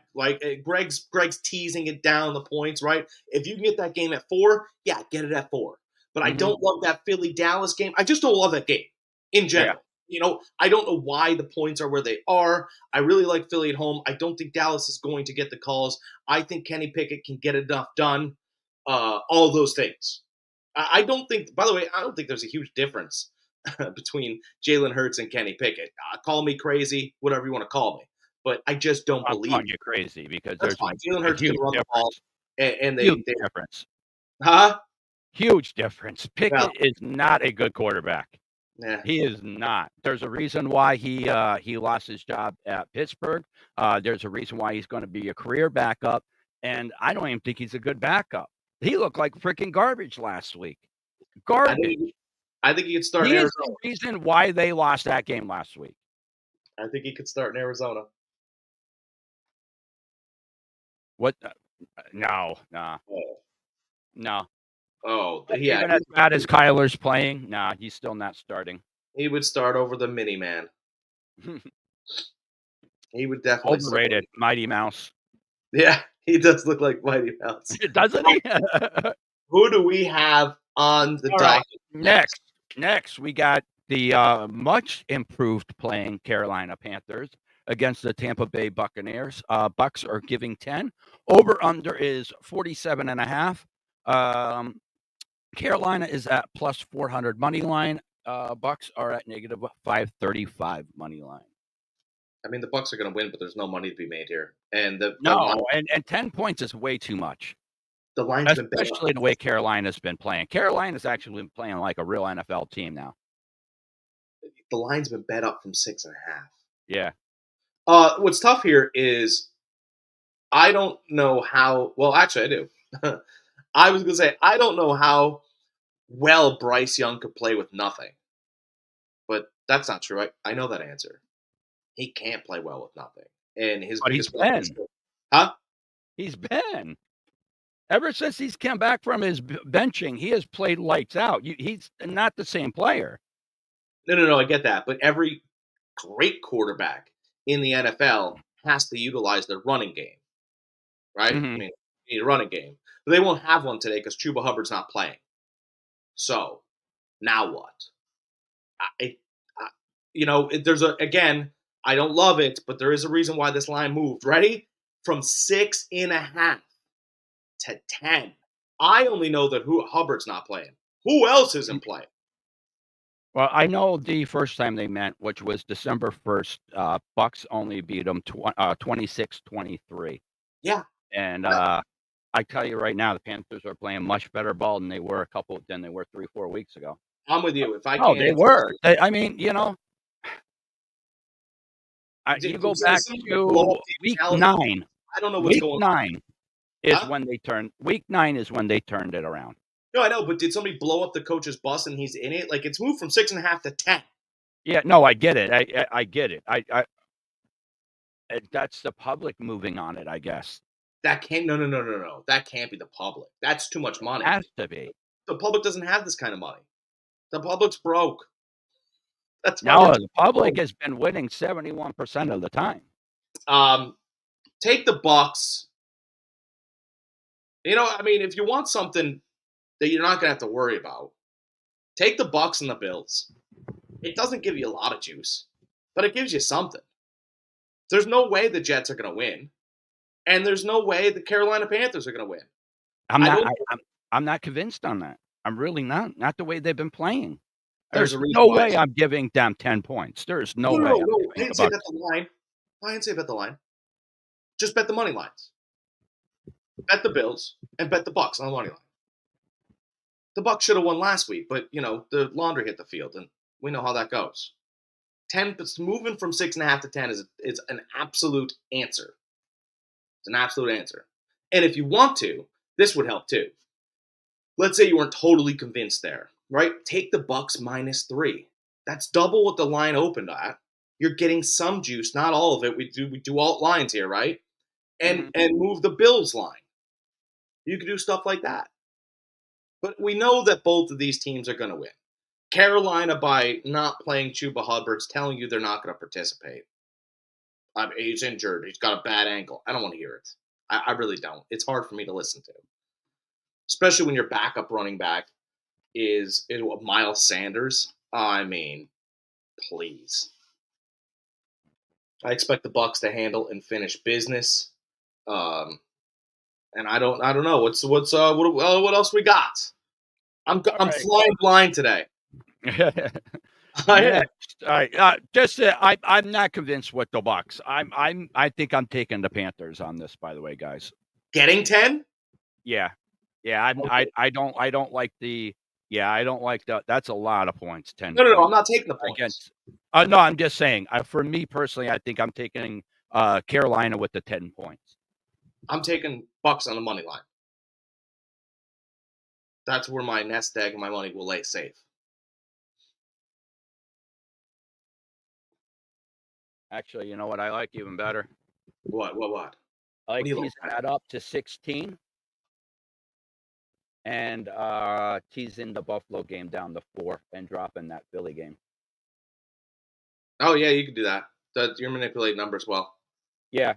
Greg's teasing it down the points, right? If you can get that game at 4, yeah, get it at 4. But I don't love that Philly Dallas game. I just don't love that game in general. Yeah. I don't know why the points are where they are. I really like Philly at home. I don't think Dallas is going to get the calls. I think Kenny Pickett can get enough done. All those things. I don't think, by the way, I don't think there's a huge difference between Jalen Hurts and Kenny Pickett. Call me crazy, whatever you want to call me. But I just don't believe calling you crazy because that's fine. Jalen Hurts can run the ball, and huge difference. Huh? Huge difference. Pickett is not a good quarterback. Yeah. He is not. There's a reason why he lost his job at Pittsburgh. There's a reason why he's going to be a career backup, and I don't even think he's a good backup. He looked like freaking garbage last week. Garbage. I think he could start in Arizona. He is the reason why they lost that game last week. I think he could start in Arizona. What? No, nah. No. Oh, yeah. Even as bad as Kyler's playing, nah, he's still not starting. He would start over the mini man. He would definitely overrated. Mighty Mouse. Yeah, he does look like Mighty Mouse. Doesn't he? Who do we have on the docket? Next, we got the much improved playing Carolina Panthers against the Tampa Bay Buccaneers. Bucks are giving 10. Over under is 47.5. Carolina is at plus 400 money line. Bucks are at negative 535 money line. I mean, the Bucks are going to win, but there's no money to be made here. And the No, and 10 points is way too much. The line's been bet up. Especially the way Carolina's been playing. Carolina's actually been playing like a real NFL team now. The line's been bet up from 6.5. Yeah. What's tough here is I don't know how. Well, actually, I do. I was going to say I don't know how well Bryce Young could play with nothing, but that's not true. I know that answer. He can't play well with nothing, and his But biggest he's been. Huh? He's been. Ever since he's come back from his benching, he has played lights out. He's not the same player. No, I get that. But every great quarterback in the NFL has to utilize their running game, right? Mhm. I mean, you need a running game. But they won't have one today because Chuba Hubbard's not playing. So, now what? Again, I don't love it, but there is a reason why this line moved. Ready? From 6.5 to 10. I only know that Hubbard's not playing. Who else isn't playing? Well, I know the first time they met, which was December 1st, Bucks only beat them 26-23. Yeah. And I tell you right now, the Panthers are playing much better ball than they were 3-4 weeks ago. I'm with you. If I Oh, can't they answer were. this- I mean, you go back to week 9. I don't know what's Week going on. 9 is Huh? when they turned. Week 9 is when they turned it around. No, I know, but did somebody blow up the coach's bus and he's in it? Like, it's moved from 6.5 to 10. Yeah, no, I get it. I get it. That's the public moving on it, I guess. That can't. No. That can't be the public. That's too much money. It has to be. The public doesn't have this kind of money. The public's broke. That's why No, the public has been winning 71% of the time. Take the Bucks. I mean, if you want something that you're not going to have to worry about, take the Bucks and the Bills. It doesn't give you a lot of juice, but it gives you something. There's no way the Jets are going to win, and there's no way the Carolina Panthers are going to win. I'm not convinced on that. I'm really not. Not the way they've been playing. There's a reason no why. way I'm giving them 10 points. There's no way. No. I didn't say bet the line. I didn't say bet the line. Just bet the money lines. Bet the Bills and bet the Bucks on the money line. The Bucks should have won last week, but the laundry hit the field, and we know how that goes. 10, moving from 6.5 to 10 is an absolute answer. It's an absolute answer. And if you want to, this would help too. Let's say you weren't totally convinced there, right? Take the Bucks -3. That's double what the line opened at. You're getting some juice, not all of it. We do alt lines here, right? And move the Bills line. You could do stuff like that. But we know that both of these teams are going to win. Carolina, by not playing Chuba Hubbard's telling you they're not going to participate. He's injured. He's got a bad ankle. I don't want to hear it. I really don't. It's hard for me to listen to. Especially when your backup running back is Miles Sanders. I mean, please. I expect the Bucks to handle and finish business. And I don't know what else we got. I'm flying blind today. All right. I'm not convinced with the Bucks. I think I'm taking the Panthers on this. By the way, guys. Getting 10? Yeah. I don't like the. Yeah, I don't like that. That's a lot of points. 10. No. I'm not taking the points. No, I'm just saying. For me personally, I think I'm taking Carolina with the 10 points. I'm taking Bucks on the money line. That's where my nest egg and my money will lay safe. Actually, you know what I like even better? What? I like teasing that up to 16. And teasing the Buffalo game down to 4 and dropping that Philly game. Oh yeah, you can do that. You're manipulating numbers well. Yeah.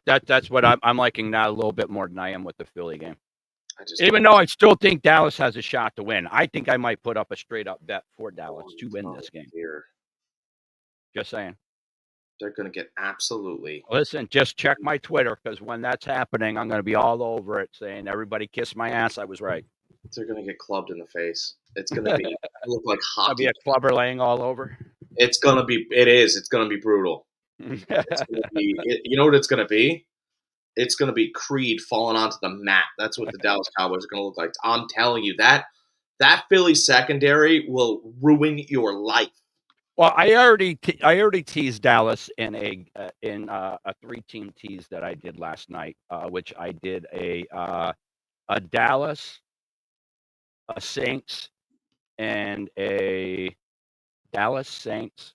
That's what I'm liking now a little bit more than I am with the Philly game. Even though I still think Dallas has a shot to win, I think I might put up a straight up bet for Dallas to win this game. Here. Just saying. They're going to get absolutely. Listen, just check my Twitter because when that's happening, I'm going to be all over it saying everybody kiss my ass. I was right. They're going to get clubbed in the face. It's going to be look like I'll hockey. be a clubber laying all over. It's going to be. It is. It's going to be brutal. It's going to be. You know what it's going to be? It's going to be Creed falling onto the mat. That's what the Dallas Cowboys are going to look like. I'm telling you that Philly secondary will ruin your life. Well, I already teased Dallas in a 3-team tease that I did last night, which I did a Dallas, a Saints, and a Dallas Saints.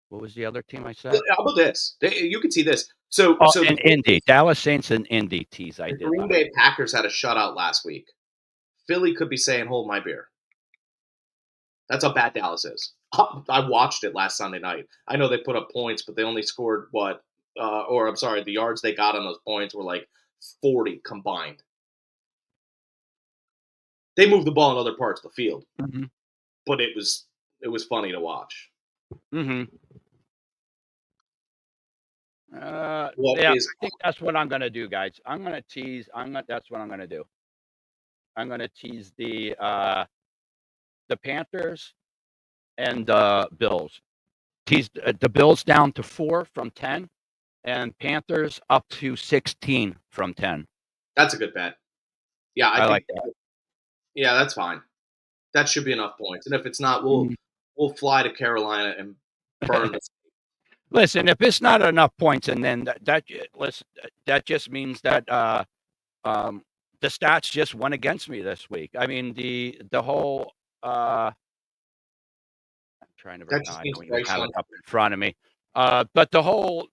What was the other team I said? How about this? You can see this. So and Indy, Dallas Saints and Indy tease I did. Green Bay Packers had a shutout last week. Philly could be saying, "Hold my beer." That's how bad Dallas is. I watched it last Sunday night. I know they put up points, but they only scored what? The yards they got on those points were like 40 combined. They moved the ball in other parts of the field, but it was funny to watch. Mm-hmm. I think that's what I'm going to do, guys. I'm going to tease. That's what I'm going to do. I'm going to tease the Panthers and the Bills. Tease the Bills down to 4 from 10, and Panthers up to 16 from 10. That's a good bet. Yeah, I think, like that. Yeah, that's fine. That should be enough points. And if it's not, we'll fly to Carolina and burn the. Listen, if it's not enough points, and then that just means that the stats just went against me this week. I mean, the whole I'm trying to I don't even have it up in front of me. But the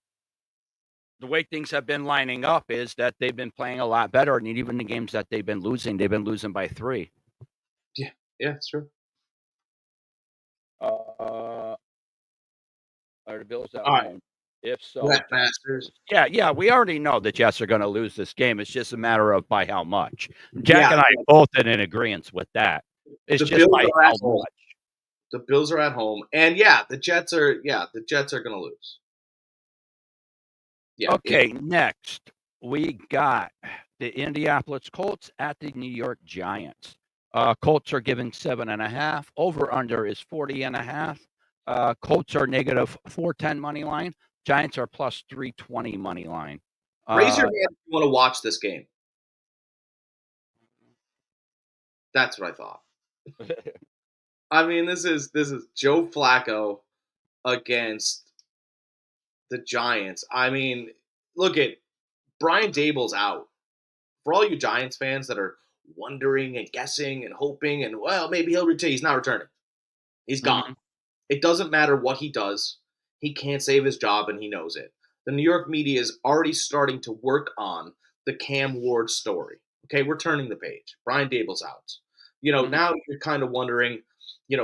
way things have been lining up is that they've been playing a lot better, and even the games that they've been losing by 3. Yeah, it's true. Are the Bills at home? Right. If so, Masters. Yeah, we already know the Jets are going to lose this game. It's just a matter of by how much. Jack and I both in agreement with that. It's just Bills by how much. The Bills are at home, and the Jets are going to lose. Yeah. Okay, next we got the Indianapolis Colts at the New York Giants. Colts are given 7.5. Over under is 40.5. Colts are negative 410 money line. Giants are plus 320 money line. Raise your hand if you want to watch this game. That's what I thought. I mean, this is Joe Flacco against the Giants. I mean, look at Brian Daboll's out. For all you Giants fans that are wondering and guessing and hoping and, well, maybe he'll return. He's not returning. He's gone. It doesn't matter what he does. He can't save his job, and he knows it. The New York media is already starting to work on the Cam Ward story. Okay, we're turning the page. Brian Daboll's out. Now you're kind of wondering,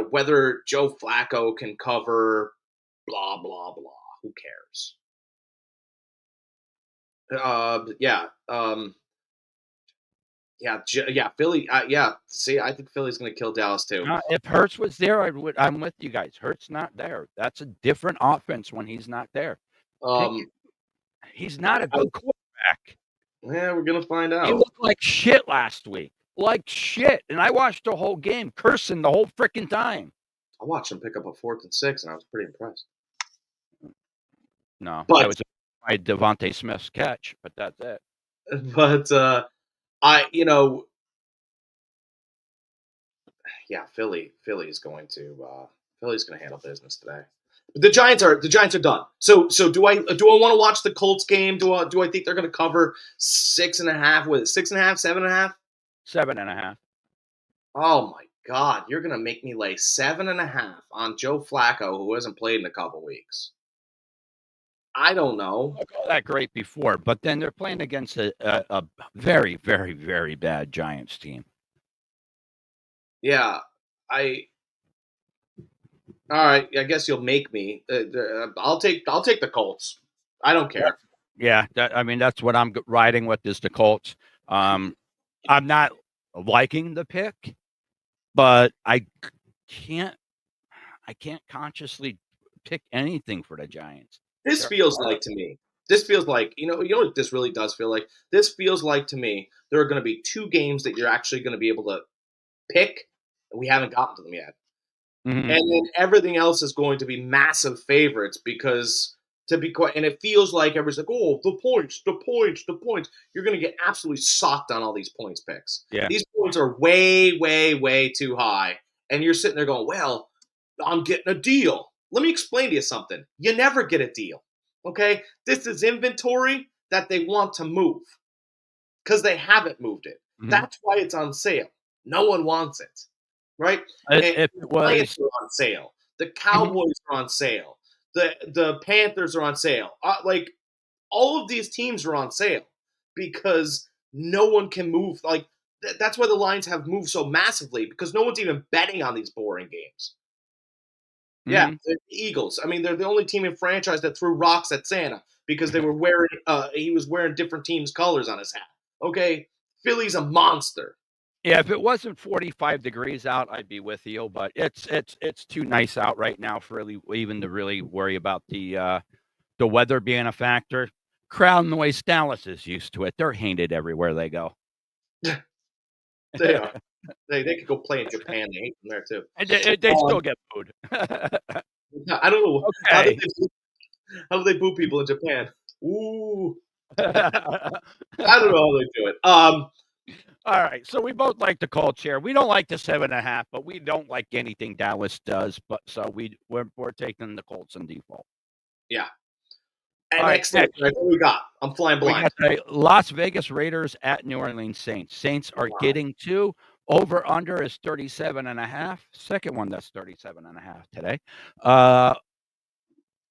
whether Joe Flacco can cover blah, blah, blah. Who cares? Philly. See, I think Philly's going to kill Dallas too. If Hurts was there, I'm with you guys. Hurts not there. That's a different offense when he's not there. He's not a good quarterback. Yeah, we're going to find out. He looked like shit last week. Like shit. And I watched the whole game, cursing the whole freaking time. I watched him pick up a 4th and 6, and I was pretty impressed. No, that was my Devontae Smith's catch, but that's it. But Philly's going to handle business today. But the Giants are done. So do I want to watch the Colts game? Do I think they're going to cover 6.5? With 6.5, 7.5? 7.5. Oh my God! You're going to make me lay 7.5 on Joe Flacco, who hasn't played in a couple weeks. I don't know. Not that great before, but then they're playing against a very, very, very bad Giants team. Yeah, all right. I guess you'll make me. I'll take the Colts. I don't care. Yeah, that's what I'm riding with is the Colts. I'm not liking the pick, but can't I can't consciously pick anything for the Giants. This There feels are like to me. This feels like you know what this really does feel like. This feels like to me there are going to be two games that you're actually going to be able to pick, and we haven't gotten to them yet. Mhm, And then everything else is going to be massive favorites because to be quite, and it feels like everybody's like, oh, the points, the points, the points. You're going to get absolutely socked on all these points picks. yeah. These points are way, way, way too high, and you're sitting there going, well, I'm getting a deal. Let me explain to you something. You never get a deal. Okay, this is inventory that they want to move because they haven't moved it. Mhm. That's why it's on sale. No one wants it, right? And If the it Giants was are on sale. The Mhm. Cowboys are on sale. The Panthers are on sale. Like all of these teams are on sale because no one can move. Like that's why the lines have moved so massively because no one's even betting on these boring games. Yeah, Mhm. the Eagles. I mean, they're the only team in franchise that threw rocks at Santa because they were wearing. He was wearing different teams' colors on his hat. Okay, Philly's a monster. Yeah, if it wasn't 45 degrees out, I'd be with you, but it's too nice out right now for really even to really worry about the weather being a factor. Crowd noise, Dallas is used to it. They're hated everywhere they go. They are. They could go play in Japan. They hate them there too. And they Um, still get booed. I don't know Okay. how do they boo people in Japan. Ooh, I don't know how they do it. All right. So we both like the cold chair. We don't like the 7.5, but we don't like anything Dallas does. But so we're taking the Colts in default. Yeah. All And right. next, Next, what do we got? I'm flying we blind. got the Las Vegas Raiders at New Orleans Saints. Saints are Wow. getting two. Over under is 37.5. Second one that's 37.5 today.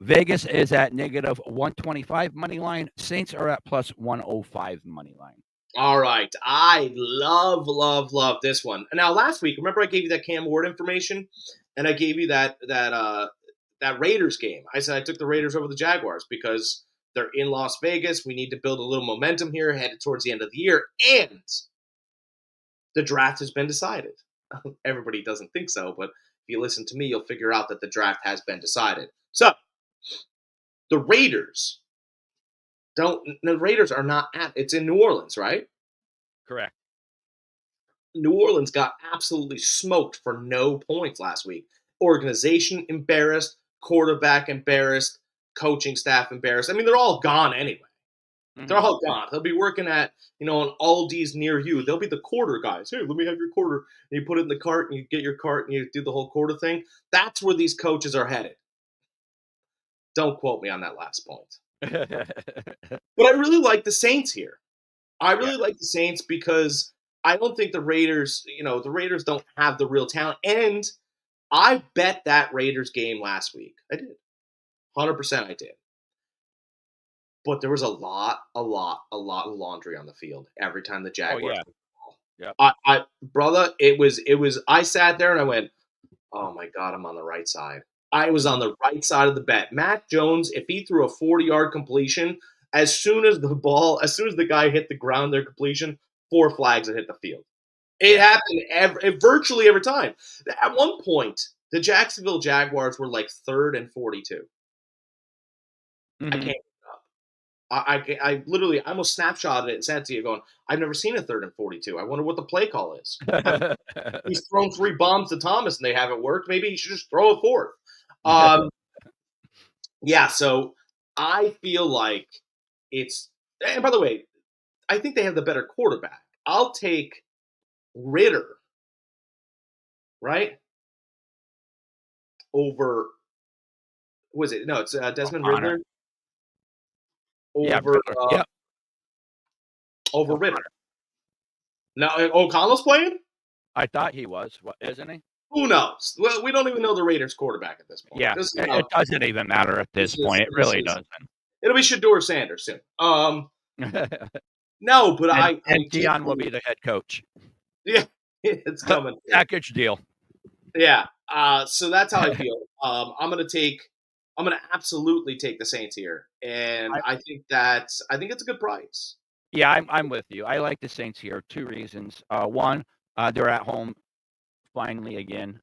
Vegas is at negative 125 money line. Saints are at plus 105 money line. All right. I love, love, love this one. Now, last week, remember I gave you that Cam Ward information, and I gave you that Raiders game. I said I took the Raiders over the Jaguars because they're in Las Vegas. We need to build a little momentum here, headed towards the end of the year, and the draft has been decided. Everybody doesn't think so, but if you listen to me, you'll figure out that the draft has been decided. So the Raiders don't. The Raiders are not at. It's in New Orleans, right? Correct. New Orleans got absolutely smoked for no points last week. Organization embarrassed, quarterback embarrassed, coaching staff embarrassed. I mean, they're all gone anyway. They're Mhm. all gone. They'll be working at, an Aldi's near you. They'll be the quarter guys. Here, let me have your quarter. And you put it in the cart and you get your cart and you do the whole quarter thing. That's where these coaches are headed. Don't quote me on that last point. But I really like the Saints here. I Yeah. really like the Saints because I don't think the Raiders don't have the real talent. And I bet that Raiders game last week. I did. 100% I did. But there was a lot of laundry on the field every time the Oh Jaguars yeah. took the ball. Yep. Brother, it was I sat there and I went, "Oh my god, I'm on the right side." I was on Mhm. the right side of the bet. Matt Jones, if he threw a 40-yard completion, as soon as the guy hit the ground their completion, four flags had hit the field. It Yeah. happened virtually every time. At one point, the Jacksonville Jaguars were like third and 42. I Mhm. can't keep up. I literally I almost snapshotted it and sent it to you going, I've never seen a third and 42. I wonder what the play call is. He's thrown three bombs to Thomas and they haven't worked. Maybe he should just throw a fourth. Um, yeah, so I feel like it's, and by the way, I think they have the better quarterback. I'll take Ritter, right? Over, was it? No, it's Desmond O'Connor. Riddler Yeah, over Riddler. Yep. over Ritter. O'Connor. Now O'Connell's playing. I thought he was. What isn't he? Who knows? Well, we don't even know the Raiders quarterback at this point. Yeah. It doesn't even matter at this point. It This really is doesn't. it'll be Shador Sanders soon. No, but I And just Dion will be the head coach. yeah, it's coming. Package deal. Yeah. So that's how I feel. I'm gonna absolutely take the Saints here, and I I think it's a good price. Yeah, I'm with you. I like the Saints here. 2 reasons. One, they're at home finally again,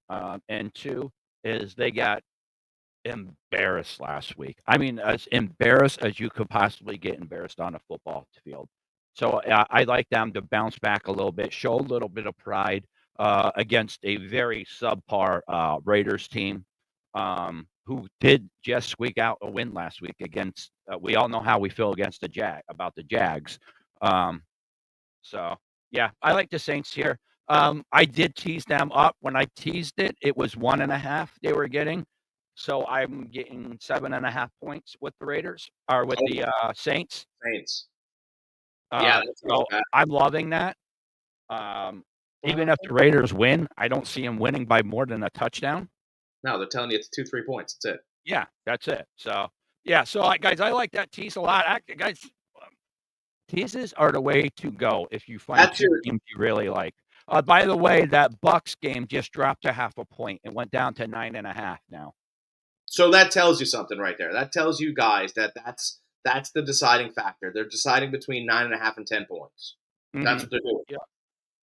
and 2 is they got embarrassed last week. I mean, as embarrassed as you could possibly get embarrassed on a football field. So I like them to bounce back a little bit, show a little bit of pride against a very subpar Raiders team who did just squeak out a win last week against. We all know how we feel against the Jags. Um, so yeah, I like the Saints here. I did tease them up. When I teased it, it was 1.5 they were getting. So I'm getting 7.5 points with the Raiders or with Oh, the Saints. Saints. Yeah, that's not So bad. I'm loving that. Um, even Well, if the Raiders win, I don't see them winning by more than a touchdown. no, they're telling you it's 2, 3 points. That's it. Yeah, that's it. So yeah, so guys, I like that tease a lot. Guys, teases are the way to go if you find That's 2 your. teams you really like. By the way, that Bucks game just dropped to 0.5 point. It went down to 9.5 now. So that tells you something right there. That tells you guys that that's the deciding factor. They're deciding between 9.5 and 10 points. That's Mhm. what they're doing. Yeah.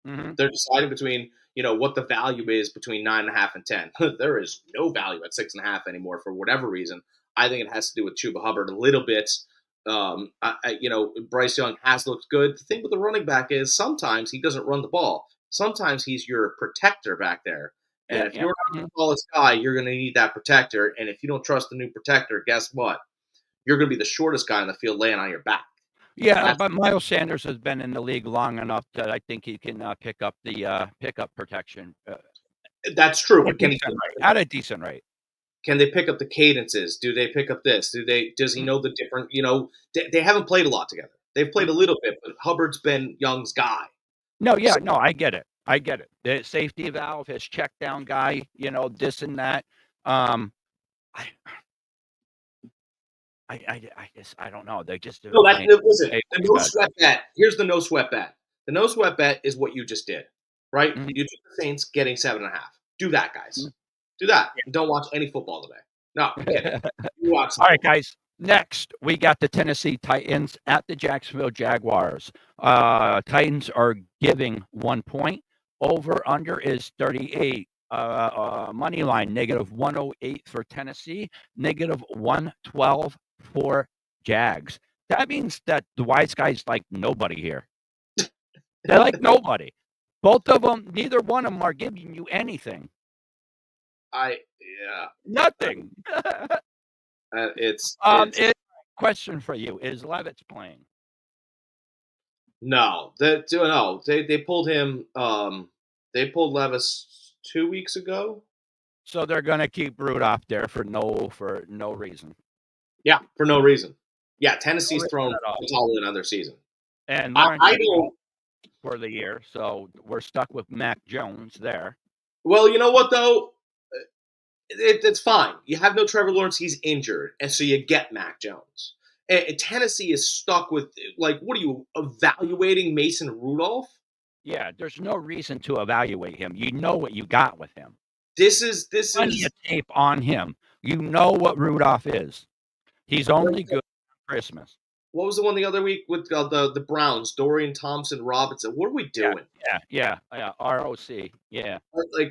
Mhm. They're deciding between what the value is between 9.5 and 10. There is no value at 6.5 anymore for whatever reason. I think it has to do with Chuba Hubbard a little bit. Bryce Young has looked good. The thing with the running back is sometimes he doesn't run the ball. Sometimes he's your protector back there. Yeah, And if yeah. you're not the Mhm. tallest guy, you're going to need that protector. And if you don't trust the new protector, guess what? You're going to be the shortest guy in the field laying on your back. Yeah, That's but Miles Sanders has been in the league long enough that I think he can pick up the pickup protection that's true. at a But can he? decent rate. At a decent rate. Can they pick up the cadences? Do they pick up this? Does he Mm, know the different? They haven't played a lot together. They've played a mhm. little bit, but Hubbard's been Young's guy. No, yeah, So no, I get it. I get it. The safety valve, his check down guy, this and that. Um, I, I guess I don't know. They just no, playing listen. way The much no better. sweat bet. Here's the no sweat bet. The no sweat bet is what you just did, right? Mhm, You took the Saints getting 7.5. Do that, guys. mhm. Do that. And don't watch any football today. No, I'm kidding. You watch some All right, football. guys. Next, we got the Tennessee Titans at the Jacksonville Jaguars. Titans are giving 1 point. Over under is 38. Money line -108 for Tennessee, -112 for Jags. That means that the wise guys like nobody here. They're like nobody. Both of them, neither one of them are giving you anything. Yeah. Nothing. It's It, question for you: is Levitt's playing? no. No. They pulled him. They pulled Levis 2 weeks ago. So they're gonna keep Rudolph there for no reason. Yeah, for no reason. Yeah, No Tennessee's reason thrown at all. the towel in on their season. And I, Lawrence I is don't. out for the year, so we're stuck with Mac Jones there. Well, you know what though? It's fine. You have no Trevor Lawrence; he's injured, and so you get Mac Jones. And Tennessee is stuck with like, what are you evaluating Mason Rudolph? Yeah, there's no reason to evaluate him. You know what you got with him. This is Plenty of tape on him. You know what Rudolph is. He's only good on Christmas. what was the one the other week with the Browns? Dorian Thompson Robinson. What are we Yeah, doing? yeah. ROC. Yeah. Like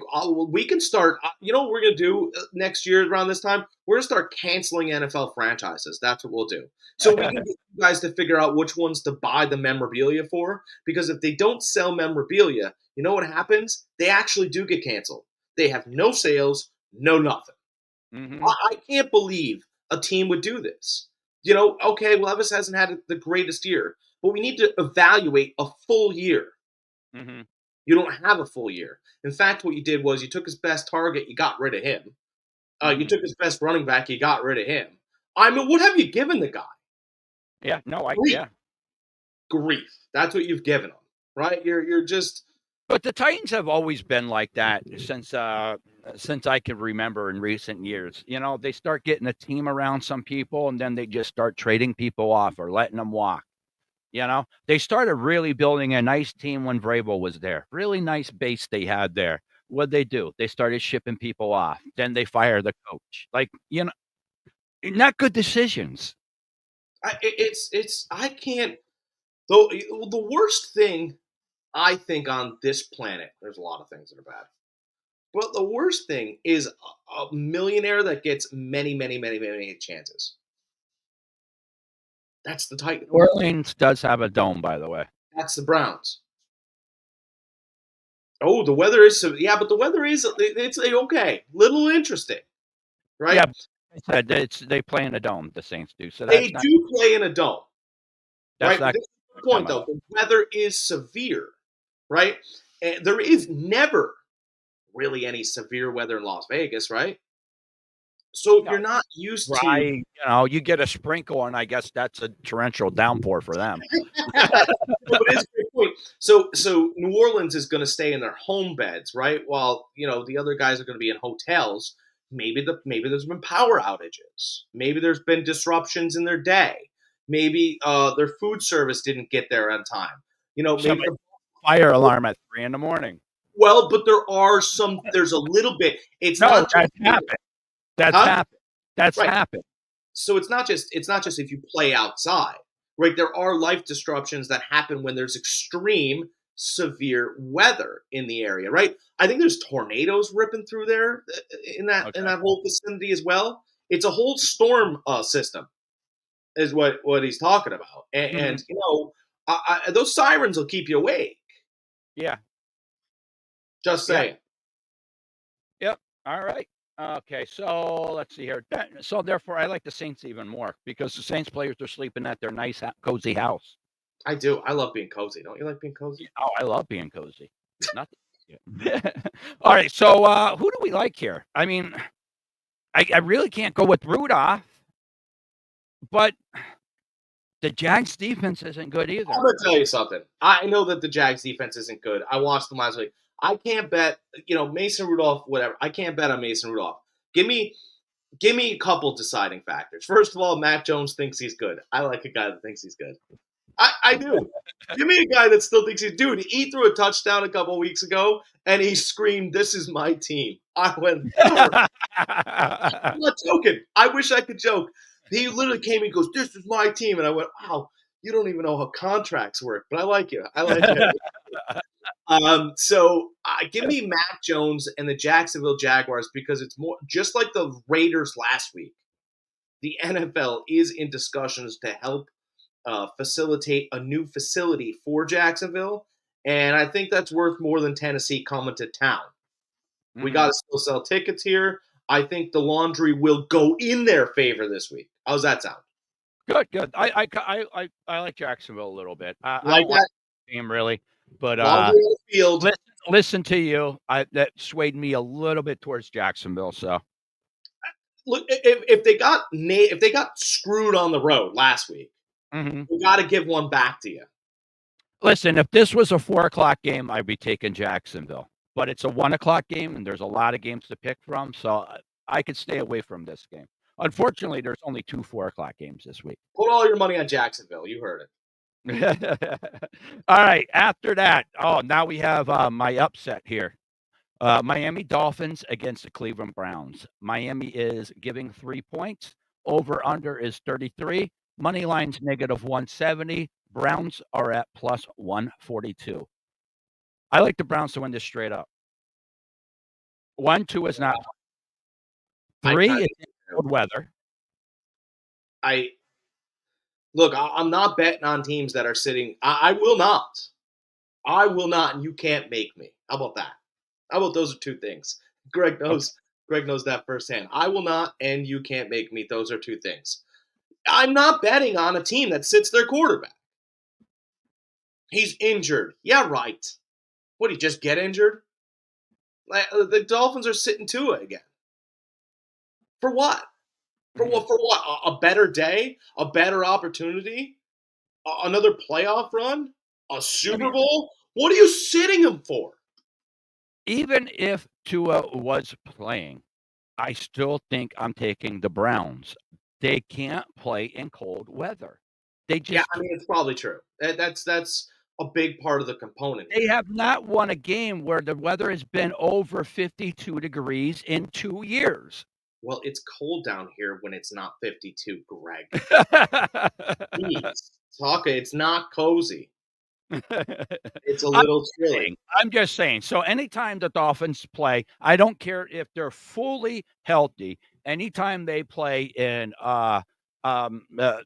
we can start. You know what we're gonna do next year around this time? We're gonna start canceling NFL franchises. That's what we'll do. So we can get you guys to figure out which ones to buy the memorabilia for. Because if they don't sell memorabilia, you know what happens? They actually do get canceled. They have no sales, no nothing. hmm I can't believe a team would do this. Okay, Levis hasn't had the greatest year, but we need to evaluate a full year. hmm You don't have a full year. In fact, what you did was you took his best target, you got rid of him. You hmm took his best running back, you got rid of him. I mean, what have you given the guy? Yeah. No, Grief. yeah. Grief. That's what you've given him, right? You're just. But the Titans have always been like that since I can remember in recent years. They start getting a team around some people, and then they just start trading people off or letting them walk. They started really building a nice team when Vrabel was there. Really nice base they had there. What'd they do? They started shipping people off. Then they fire the coach. Not good decisions. I can't. Though the worst thing I think on this planet, there's a lot of things that are bad. But the worst thing is a millionaire that gets many, many, many, many chances. That's the New Titans. Orleans does have a dome, by the way. That's the Browns. Oh, the weather is but the weather is it's okay, little interesting, right? Yeah, I said they play in a dome. The Saints do, so They do play in a dome, that's right? But not this is the them point, at though. all. The weather is severe, right? And there is never really any severe weather in Las Vegas, right? So if No, you're not used dry. to You get a sprinkle, and I guess that's a torrential downpour for them. No, but it's a great point. So New Orleans is going to stay in their home beds, right? While the other guys are going to be in hotels. Maybe there's been power outages. Maybe there's been disruptions in their day. Maybe their food service didn't get there on time. Maybe Somebody fire alarm at 3 in the morning. but there are some. There's a little bit. It's No, not just that's happened. That's huh? happened. That's Right. happened. So it's not just if you play outside, right? There are life disruptions that happen when there's extreme severe weather in the area, right? I think there's tornadoes ripping through there in Okay. that whole vicinity as well. It's a whole storm system, is what he's talking about, Mhm. and those sirens will keep you awake. Yeah. Just Yeah. saying. Yep. All right. Okay. So let's see here. So therefore, I like the Saints even more because the Saints players are sleeping at their nice, cozy house. I do. I love being cozy. Don't you like being cozy? Oh, I love being cozy. Nothing. Yeah. All right. So who do we like here? I mean, I really can't go with Rudolph, but the Jags defense isn't good I'm either. gonna tell you something. I know that the Jags defense isn't good. I watched them last week. I can't bet, Mason Rudolph, whatever. I can't bet on Mason Rudolph. Give me a couple deciding factors. First of all, Mac Jones thinks he's good. I like a guy that thinks he's good. I do. Give me a guy that still thinks he's dude. He threw a touchdown a couple weeks ago and he screamed, "This is my team." I went, I'm not joking. I wish I could joke. He literally came and goes, "This is my team," and I went, "Wow, you don't even know how contracts work." But I like you. I like you. So give me Mac Jones and the Jacksonville Jaguars because it's more just like the Raiders last week. The NFL is in discussions to help facilitate a new facility for Jacksonville, and I think that's worth more than Tennessee coming to town. We got Mhm. to still sell tickets here. I think the laundry will go in their favor this week. How's that sound? Good, good. I like Jacksonville a little bit. You I like don't like that? the team really, but Laundry on the field. listen to you. That swayed me a little bit towards Jacksonville. So Look, if they got screwed on the road last week, mhm. we got to give one back to you. Listen, if this was a 4 o'clock game, I'd be taking Jacksonville. But it's a 1 o'clock game, and there's a lot of games to pick from, so I could stay away from this game. Unfortunately, there's only 2 4 o'clock games this week. Put all your money on Jacksonville. You heard it. All right. After that, now we have my upset here. Miami Dolphins against the Cleveland Browns. Miami is giving 3 points. Over under is 33. Money line's negative 170. Browns are at plus 142. I like the Browns to win this straight up. 1, 2 is not. I 3 kind is in cold weather. I look. I'm not betting on teams that are sitting. I will not. I will not, and you can't make me. How about that? How about those are two things? Greg Okay. knows. Greg knows that firsthand. I will not, and you can't make me. Those are two things. I'm not betting on a team that sits their quarterback. He's injured. Yeah, right. What, he just get injured? The Dolphins are sitting Tua again. For what? For Mhm. what? For what? A better day? A better opportunity? Another playoff run? A I Super mean, Bowl? What are you sitting him for? even if Tua was playing, I still think I'm taking the Browns. They can't play in cold weather. They Yeah, just I mean it's probably true. That's a big part of the component They here. have not won a game where the weather has been over 52 degrees in 2 years. Well, it's cold down here when it's not 52, Greg. Jeez. It's not cozy. It's a I'm little chilly. I'm just saying. So anytime the Dolphins play, I don't care if they're fully healthy. Anytime they play in um, uh,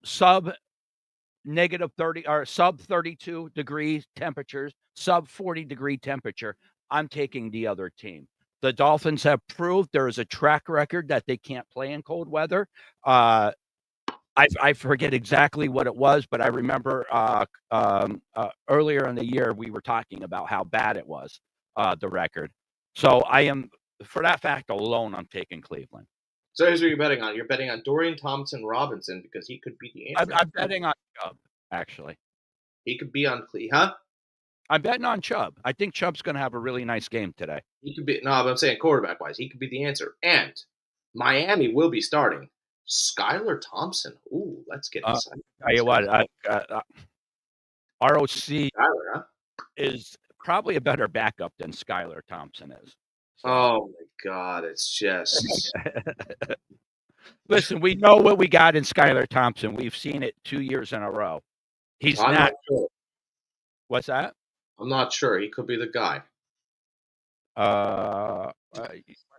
sub -30 or sub 32 degrees temperatures, sub 40-degree temperature, I'm taking the other team. The Dolphins have proved there is a track record that they can't play in cold weather. Uh, I forget exactly what it was, but I remember earlier in the year we were talking about how bad it was, the record. So I am, for that fact alone, I'm taking Cleveland. So here's what you're betting on. You're betting on Dorian Thompson Robinson because he could be the I'm, answer. I'm betting on Chubb, actually. He could be on huh? I'm betting on Chubb. I think Chubb's going to have a really nice game today. He could be no, but I'm saying quarterback wise, he could be the answer. And Miami will be starting Skylar Thompson. Ooh, let's get excited. Tell you what, ROC Skylar, huh? is probably a better backup than Skylar Thompson is. So. Oh my God, it's just Listen, we know what we got in Skylar Thompson. We've seen it 2 years in a row. He's I'm not. not sure. What's that? I'm not sure. He could be the guy.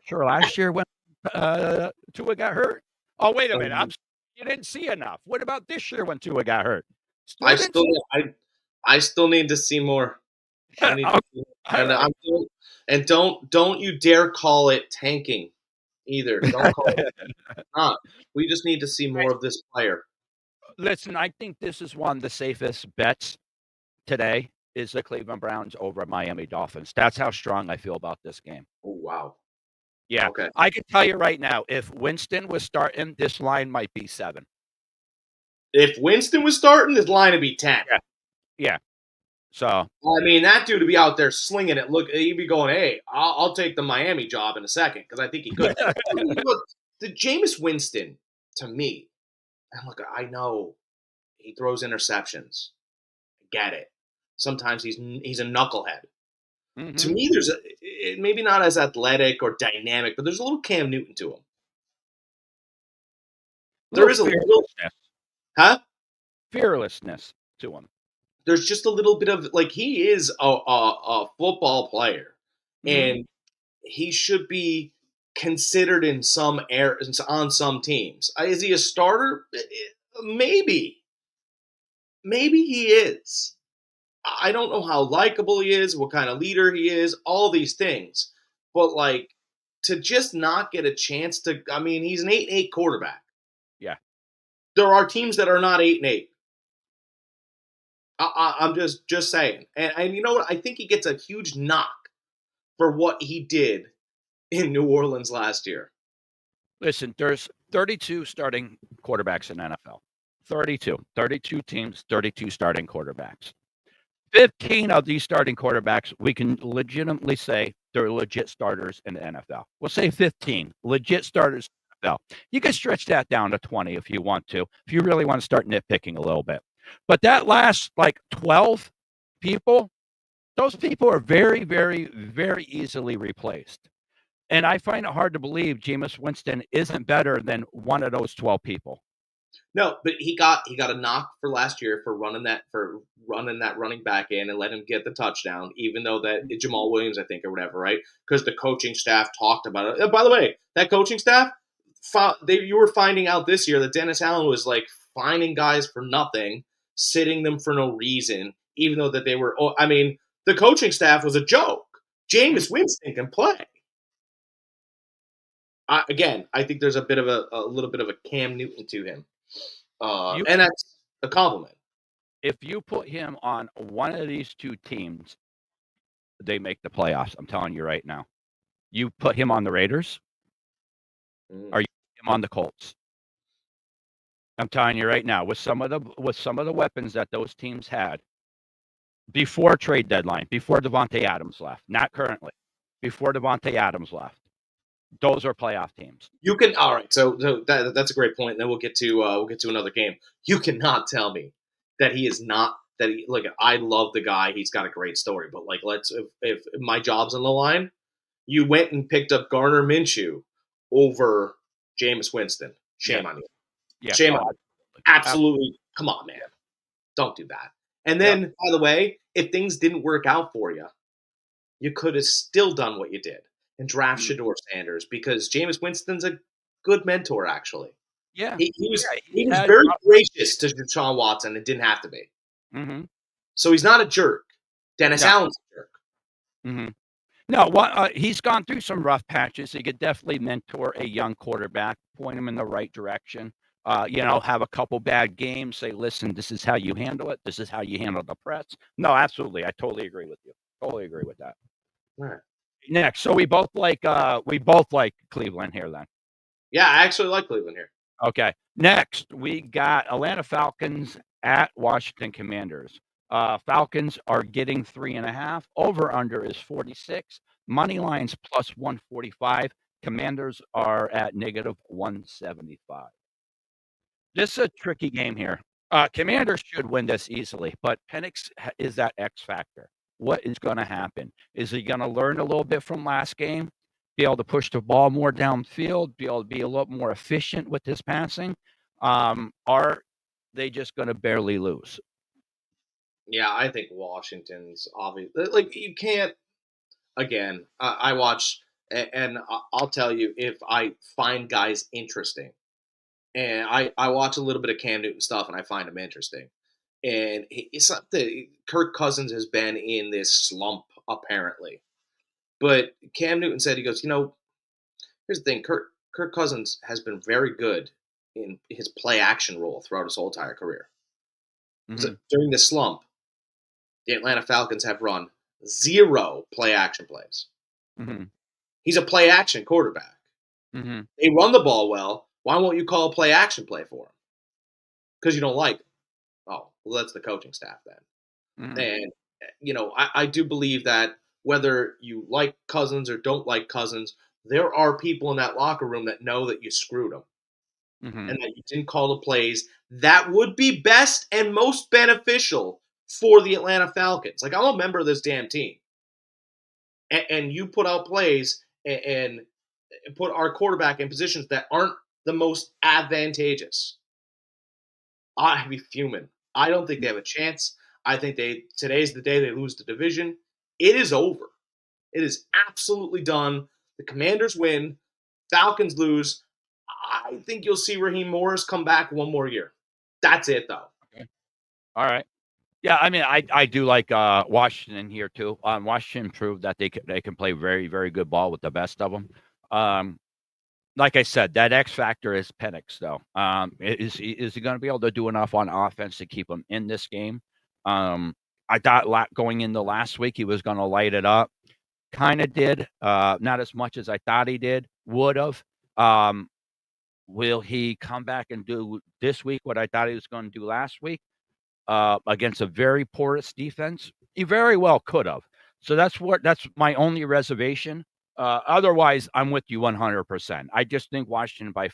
Sure. Last year when Tua got hurt. Oh, wait a minute. Um, You didn't see enough. What about this year when Tua got hurt? I still I still need to see more. I need to see more. All And right. I'm still, and don't you dare call it tanking either. Don't call it not. We just need to see more of this player. Listen, I think this is one of the safest bets today is the Cleveland Browns over Miami Dolphins. That's how strong I feel about this game. Oh wow. Yeah, Okay. I can tell you right now, if Winston was starting, this line might be 7. If Winston was starting, this line would be 10. Yeah. Yeah. So I mean, that dude would be out there slinging it. Look, he'd be going, "Hey, I'll take the Miami job in a second because I think he could." Look, the Jameis Winston to me, and look, I know he throws interceptions. I get it. Sometimes he's a knucklehead. To mhm. me, there's maybe not as athletic or dynamic, but there's a little Cam Newton to him. There Little is a little, huh? fearlessness to him. There's just a little bit of like he is a football player, Mhm. and he should be considered in some air on some teams. Is he a starter? Maybe, maybe he is. I don't know how likable he is, what kind of leader he is, all these things. But like to just not get a chance to, I mean, he's an 8-8 quarterback. Yeah. There are teams that are not 8-8. I'm just saying, and you know what? I think he gets a huge knock for what he did in New Orleans last year. Listen, there's 32 starting quarterbacks in NFL. 32 teams, 32 starting quarterbacks. 15 of these starting quarterbacks, we can legitimately say they're legit starters in the NFL. We'll say 15 legit starters in the NFL. You can stretch that down to 20 if you want to, if you really want to start nitpicking a little bit. But that last like 12 people, those people are very, very, very easily replaced. And I find it hard to believe Jameis Winston isn't better than one of those 12 people. No, but he got a knock for last year for running that running back in and let him get the touchdown, even though that Jamal Williams, I think, or whatever, right? Because the coaching staff talked about it. By the way, that coaching staff, you were finding out this year that Dennis Allen was like finding guys for nothing, sitting them for no reason, even though that they were. I mean, the coaching staff was a joke. Jameis Winston can play. Again, I think there's a little bit of a Cam Newton to him. You, And that's a compliment. if you put him on one of these two teams, they make the playoffs. I'm telling you right now. You put him on the Raiders, Mm. or you put him on the Colts. I'm telling you right now, with some of the weapons that those teams had before trade deadline, before Devontae Adams left, not currently, before Devontae Adams left, those are playoff teams. You can all right. So that's a great point. And then we'll get to another game. You cannot tell me that he is not that. Look, I love the guy. He's got a great story. But like, if my job's on the line, you went and picked up Garner Minshew over Jameis Winston. Shame Yeah. on you. Yeah. Shame Oh, on you. Absolutely. Come on, man. Don't do that. And then, by the way, if things didn't work out for you, you could have still done what you did and draft Mm. Shador Sanders because Jameis Winston's a good mentor, actually. Yeah. He was Yeah, he he was has very gracious to Deshaun Watson. It didn't have to be. Mhm. So he's not a jerk. Dennis No. Allen's a jerk. Mhm. No, what he's gone through some rough patches. He could definitely mentor a young quarterback, point him in the right direction. Have a couple bad games. Say, listen, this is how you handle it. This is how you handle the press. No, absolutely, I totally agree with you. Totally agree with that. All right. Next, so we both like Cleveland here then. Yeah, I actually like Cleveland here. Okay. Next, we got Atlanta Falcons at Washington Commanders. Falcons are getting 3.5. Over under is 46. Money lines plus 145. Commanders are at negative 175. This is a tricky game here. Commanders should win this easily, but Penix is that X factor. What is going to happen? Is he going to learn a little bit from last game? Be able to push the ball more downfield, be able to be a little more efficient with his passing? Are they just going to barely lose? Yeah, I think Washington's obvious. Like you can't. Again, I watch, and I'll tell you if I find guys interesting, and I watch a little bit of Cam Newton stuff, and I find him interesting. And it's not that Kirk Cousins has been in this slump apparently, but Cam Newton said he goes, here's the thing, Kirk Cousins has been very good in his play action role throughout his whole entire career. Mm-hmm. During this slump, the Atlanta Falcons have run 0 play action plays. Mm-hmm. He's a play action quarterback. Mm-hmm. They run the ball well. Why won't you call a play action play for him? Because you don't like him. Oh, well, that's the coaching staff then. Mm-hmm. And, I do believe that whether you like Cousins or don't like Cousins, there are people in that locker room that know that you screwed them Mm-hmm. and that you didn't call the plays that would be best and most beneficial for the Atlanta Falcons. Like, I'm a member of this damn team. And you put out plays and put our quarterback in positions that aren't the most advantageous. I'd be fuming. I don't think they have a chance. I think today's the day they lose the division. It is over. It is absolutely done. The Commanders win. Falcons lose. I think you'll see Raheem Morris come back one more year. That's it, though. Okay. All right. Yeah, I mean, I do like Washington here too. Washington proved that they can play very, very good ball with the best of them. Like I said, that X factor is Penix, though. Is he going to be able to do enough on offense to keep him in this game? I thought going into last week he was going to light it up. Kind of did, not as much as I thought he did. Would have. Will he come back and do this week what I thought he was going to do last week? Against a very porous defense, he very well could have. So that's my only reservation. Otherwise, I'm with you 100%. I just think Washington by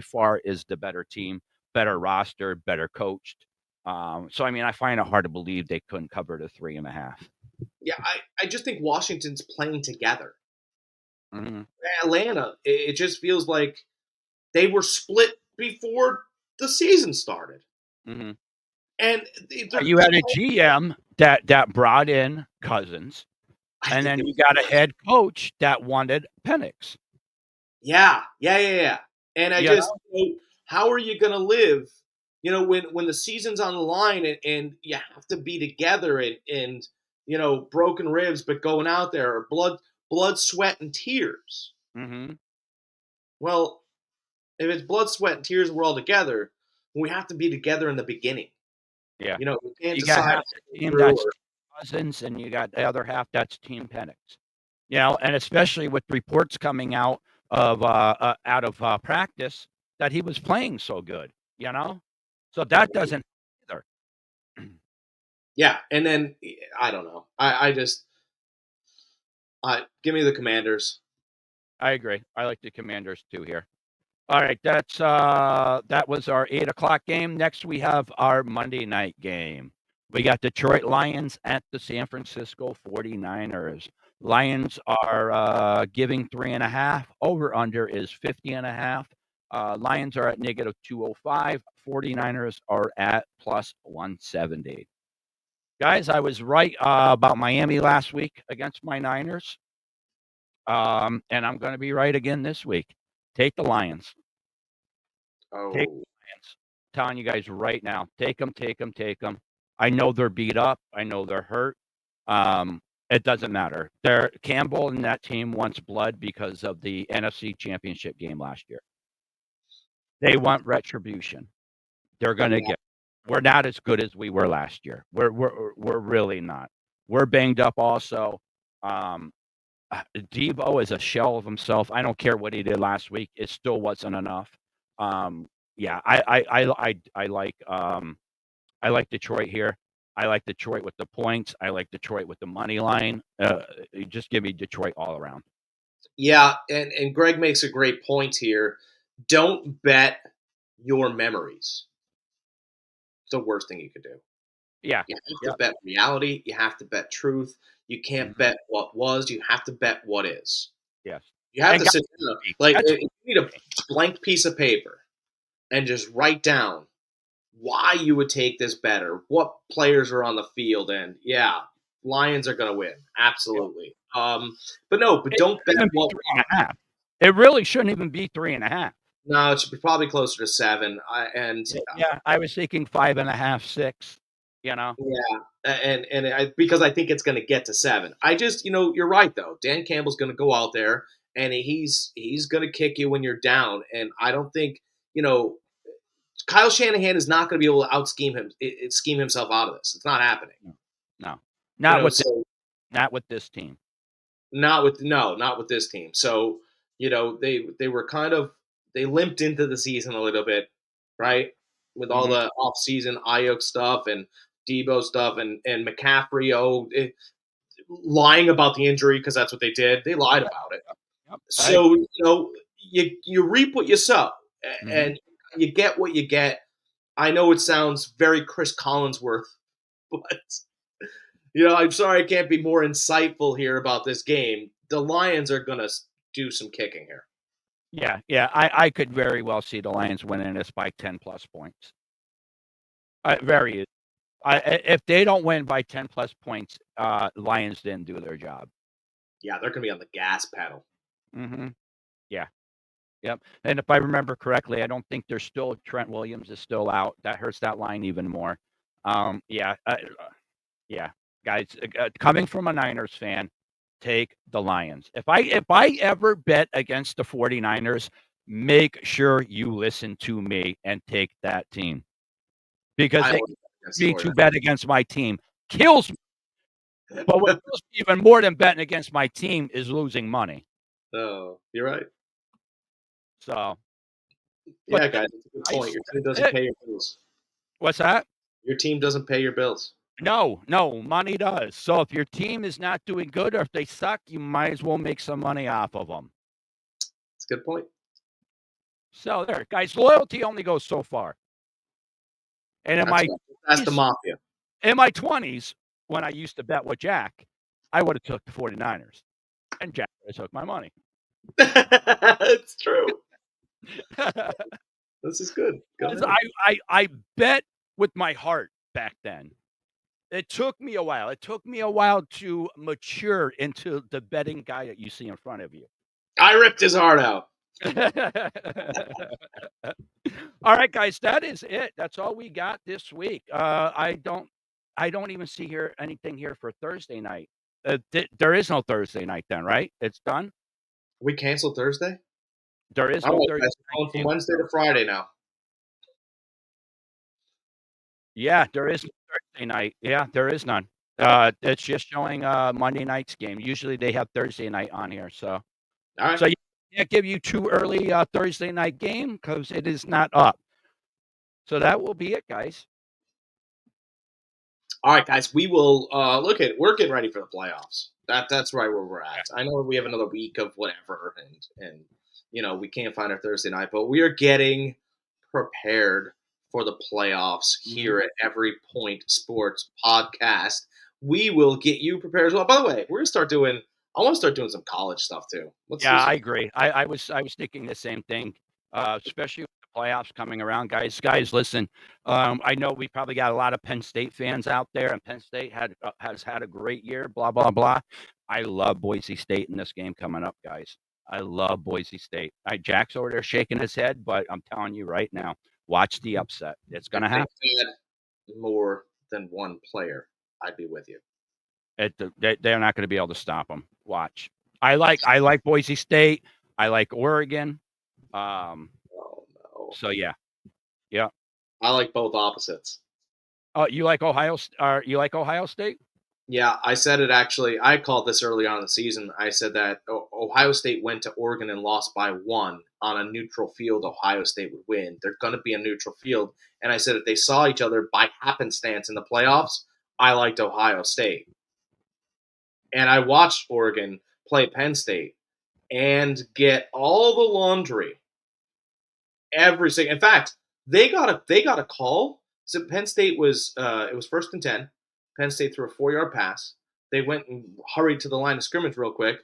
far is the better team, better roster, better coached. So I mean, I find it hard to believe they couldn't cover the 3.5. Yeah, I just think Washington's playing together. Mm-hmm. Atlanta, it just feels like they were split before the season started. Mm-hmm. And You had a GM that brought in Cousins, and then you got a head coach that wanted Penix. Yeah. And how are you going to live? When the season's on the line and you have to be together and broken ribs, but going out there or blood, sweat, and tears. Mm-hmm. Well, if it's blood, sweat, and tears, we're all together. We have to be together in the beginning. Yeah. We can't You got decide. half the team that's Cousins, and you got the other half that's Team Penix. And especially with reports coming out of practice that he was playing so good. So that doesn't either. Yeah, and then I don't know. I just give me the Commanders. I agree. I like the Commanders too here. All right, that was our 8:00 game. Next, we have our Monday night game. We got Detroit Lions at the San Francisco 49ers. Lions are giving 3.5. Over under is 50.5. Lions are at negative 205. 49ers are at plus 170. Guys, I was right about Miami last week against my Niners. And I'm going to be right again this week. Take the Lions. Take Oh, the Lions. Telling you guys right now. Take them, take them, take them. I know they're beat up. I know they're hurt. It doesn't matter. Campbell and that team wants blood because of the NFC Championship game last year. They want retribution. They're going to yeah. get. We're not as good as we were last year. We're really not. We're banged up also. Debo is a shell of himself. I don't care what he did last week. It still wasn't enough. Yeah, I like Detroit here. I like Detroit with the points. I like Detroit with the money line. Just give me Detroit all around. Yeah, and Greg makes a great point here. Don't bet your memories. It's the worst thing you could do. Yeah. You have Yeah. to bet reality. You have to bet truth. You can't bet what was. You have to bet what is. Yes. You have And to guys, sit down. Like, if you need a blank piece of paper and just write down why you would take this bet or what players are on the field, and yeah, Lions are going to win. Absolutely. But it don't bet shouldn't even be what. 3.5. It really shouldn't even be 3.5. No, it should be probably closer to 7. Yeah, I was thinking 5.5, 6. You know. Yeah, because I think it's going to get to 7. I just, you're right though. Dan Campbell's going to go out there and he's going to kick you when you're down, and I don't think Kyle Shanahan is not going to be able to scheme himself out of this. It's not happening. No, not with So not with this team. not with this team. So they were they limped into the season a little bit, right? With all the off-season Ayuk stuff and Debo stuff and McCaffrey, lying about the injury because that's what they did. They lied about it. Yep. So you reap what you sow, and you get what you get. I know it sounds very Chris Collinsworth, but I'm sorry I can't be more insightful here about this game. The Lions are gonna do some kicking here. Yeah. I could very well see the Lions winning this by 10 plus points. If they don't win by 10 plus points, Lions didn't do their job. Yeah, they're going to be on the gas pedal. Yeah. Yep. And if I remember correctly, I don't think Trent Williams is still out. That hurts that line even more. Yeah. Guys, coming from a Niners fan, take the Lions. If I ever bet against the 49ers, make sure you listen to me and take that team. Because me to bet against my team kills me. But what kills me even more than betting against my team is losing money. Oh, you're right. So, yeah, guys, that's a good point. Your team doesn't pay your bills. What's that? Your team doesn't pay your bills. No, money does. So if your team is not doing good or if they suck, you might as well make some money off of them. That's a good point. So there, guys, loyalty only goes so far. And that's the mafia. In my 20s, when I used to bet with Jack, I would have took the 49ers. And Jack would have took my money. It's true. This is good. I bet with my heart back then. It took me a while. It took me a while to mature into the betting guy that you see in front of you. I ripped his heart out. All right, guys, that is it. That's all we got this week. I don't even see anything here for Thursday night. There is no Thursday night then, right? It's done. We canceled Thursday. There is no Thursday. Going from Wednesday to Friday now. Yeah, there is no Thursday night. Yeah, there is none. It's just showing Monday night's game. Usually they have Thursday night on here. So, all right. So you can't give you too early Thursday night game because it is not up. So that will be it, guys. All right, guys. We will we're getting ready for the playoffs. That's right where we're at. I know we have another week of whatever, and we can't find our Thursday night, but we are getting prepared for the playoffs here at Every Point Sports Podcast. We will get you prepared as well. By the way, we're gonna I want to start doing some college stuff too. I agree. I was thinking the same thing. especially with the playoffs coming around, guys. Guys, listen. I know we probably got a lot of Penn State fans out there, and Penn State has had a great year. Blah blah blah. I love Boise State in this game coming up, guys. I love Boise State. Jack's over there shaking his head, but I'm telling you right now, watch the upset. It's If gonna they happen. had more than one player, I'd be with you. They're not going to be able to stop them. Watch. I like Boise State. I like Oregon. Oh no. So yeah. I like both opposites. You like Ohio? You like Ohio State? Yeah, I said it actually. I called this early on in the season. I said that Ohio State went to Oregon and lost by 1 on a neutral field. Ohio State would win. They're going to be a neutral field. And I said if they saw each other by happenstance in the playoffs, I liked Ohio State. And I watched Oregon play Penn State and get all the laundry every single. In fact, they got a call. So Penn State was it was 1st and 10. Penn State threw a 4-yard pass. They went and hurried to the line of scrimmage real quick,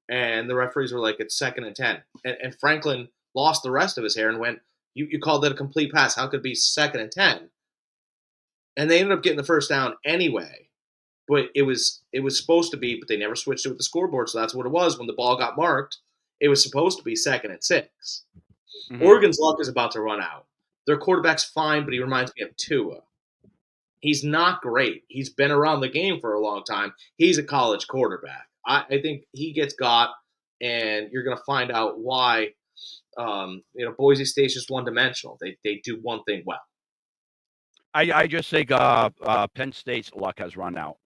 and the referees were like, "It's 2nd and 10." And Franklin lost the rest of his hair and went, "You called that a complete pass? How could it be 2nd and 10?" And they ended up getting the first down anyway. But it was supposed to be, but they never switched it with the scoreboard, so that's what it was when the ball got marked. It was supposed to be 2nd and 6. Mm-hmm. Oregon's luck is about to run out. Their quarterback's fine, but he reminds me of Tua. He's not great. He's been around the game for a long time. He's a college quarterback. I think he gets got, and you're going to find out why. Boise State's just one-dimensional. They do one thing well. I just think Penn State's luck has run out.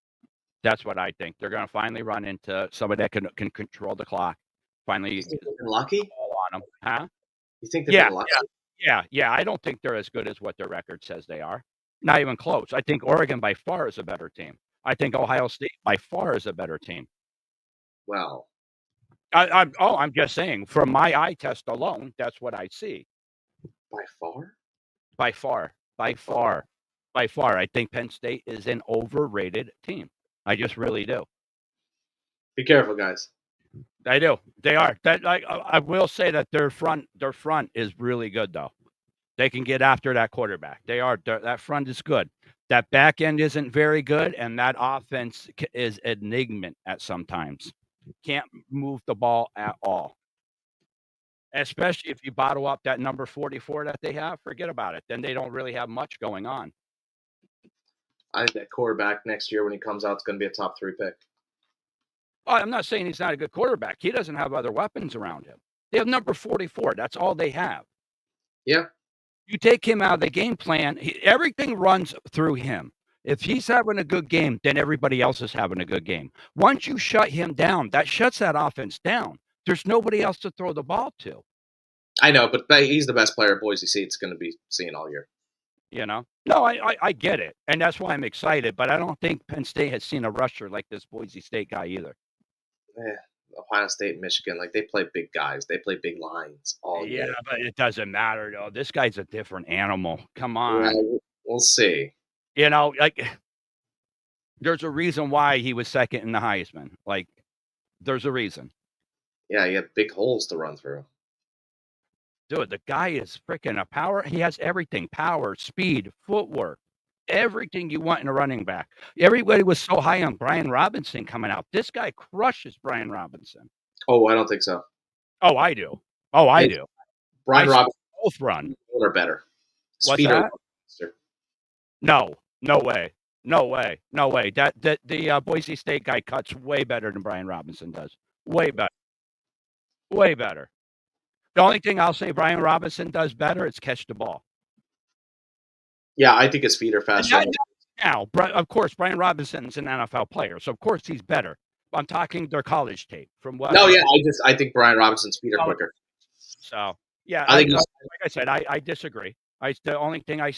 That's what I think. They're going to finally run into somebody that can control the clock. Finally, you think they've been lucky on them, huh? You think they've been lucky? Yeah. I don't think they're as good as what their record says they are. Not even close. I think Oregon by far is a better team. I think Ohio State by far is a better team. Well, I'm just saying from my eye test alone, that's what I see. By far. I think Penn State is an overrated team. I just really do. Be careful, guys. I do. They are. I will say that their front is really good though. They can get after that quarterback. That front is good. That back end isn't very good, and that offense is enigmatic at sometimes. Can't move the ball at all. Especially if you bottle up that number 44 that they have, forget about it. Then they don't really have much going on. I think that quarterback next year when he comes out is going to be a top 3 pick. Oh, I'm not saying he's not a good quarterback. He doesn't have other weapons around him. They have number 44. That's all they have. Yeah. You take him out of the game plan, everything runs through him. If he's having a good game, then everybody else is having a good game. Once you shut him down, that shuts that offense down. There's nobody else to throw the ball to. I know, but he's the best player Boise State's going to be seeing all year. No, I get it, and that's why I'm excited. But I don't think Penn State has seen a rusher like this Boise State guy either. Ohio State and Michigan, they play big guys. They play big lines all year. Yeah, but it doesn't matter, though. This guy's a different animal. Come on. Yeah, we'll see. There's a reason why he was second in the Heisman. There's a reason. Yeah, he had big holes to run through. Dude, the guy is freaking a power. He has everything: power, speed, footwork, everything you want in a running back. Everybody was so high on Brian Robinson coming out. This guy crushes Brian Robinson. Oh, I don't think so. Oh, I do. I do. Brian Robinson both run. Or better. What's that? No way. That the Boise State guy cuts way better than Brian Robinson does. Way better. The only thing I'll say Brian Robinson does better is catch the ball. Yeah, I think his feet are faster. Now, of course, Brian Robinson's an NFL player, so of course he's better. I'm talking their college tape from what. No, yeah, I think Brian Robinson's feet are quicker. So yeah, I think like I said, I disagree. The only thing I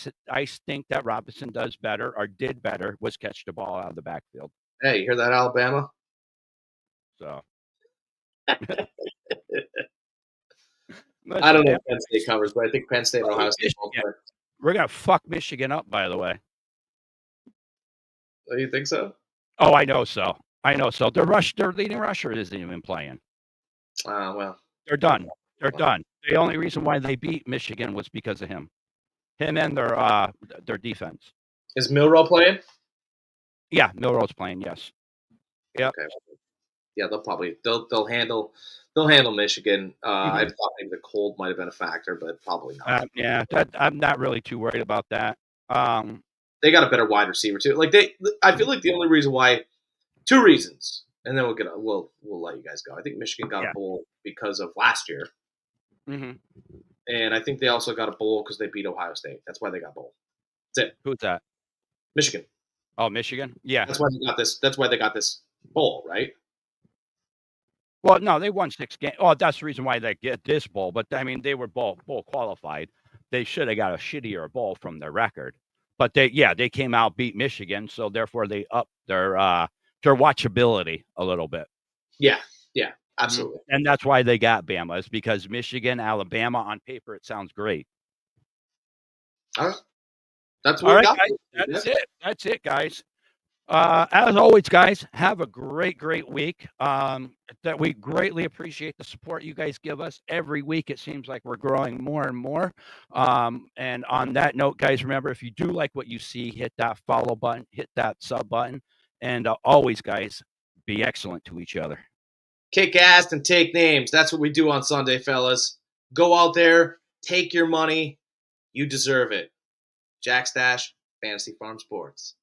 think that Robinson does better or did better was catch the ball out of the backfield. Hey, you hear that, Alabama? So. I don't know if Penn State covers, but I think Penn State and Ohio State both play. We're going to fuck Michigan up, by the way. Oh, you think so? Oh, I know so. Their leading rusher isn't even playing. Well. They're done. They're done. The only reason why they beat Michigan was because of him. Him and their defense. Is Milrow playing? Yeah, Milrow's playing. Yes. Yep. Okay. Yeah, they'll handle Michigan. I thought maybe the cold might have been a factor, but probably not. Yeah, I'm not really too worried about that. They got a better wide receiver too. I feel like the only reason why, two reasons, and then we'll let you guys go. I think Michigan got a bowl because of last year, and I think they also got a bowl because they beat Ohio State. That's why they got a bowl. That's it. Who's that? Michigan. Oh, Michigan. Yeah. That's why they got this. That's why they got this bowl, right? Well, no, they won 6 games. Oh, that's the reason why they get this bowl. But I mean, they were bowl qualified. They should have got a shittier bowl from their record. But they came out, beat Michigan, so therefore they upped their watchability a little bit. Yeah, absolutely. And that's why they got Bama, is because Michigan, Alabama, on paper, it sounds great. All right. That's what we got. Guys. That's it, guys. As always, guys, have a great week. That we greatly appreciate the support you guys give us every week. It seems like we're growing more and more. And on that note, guys, remember, if you do like what you see, hit that follow button, hit that sub button, and always, guys, be excellent to each other. Kick ass and take names. That's what we do on Sunday, fellas. Go out there, take your money. You deserve it. Jack Stash, Fantasy Farm Sports.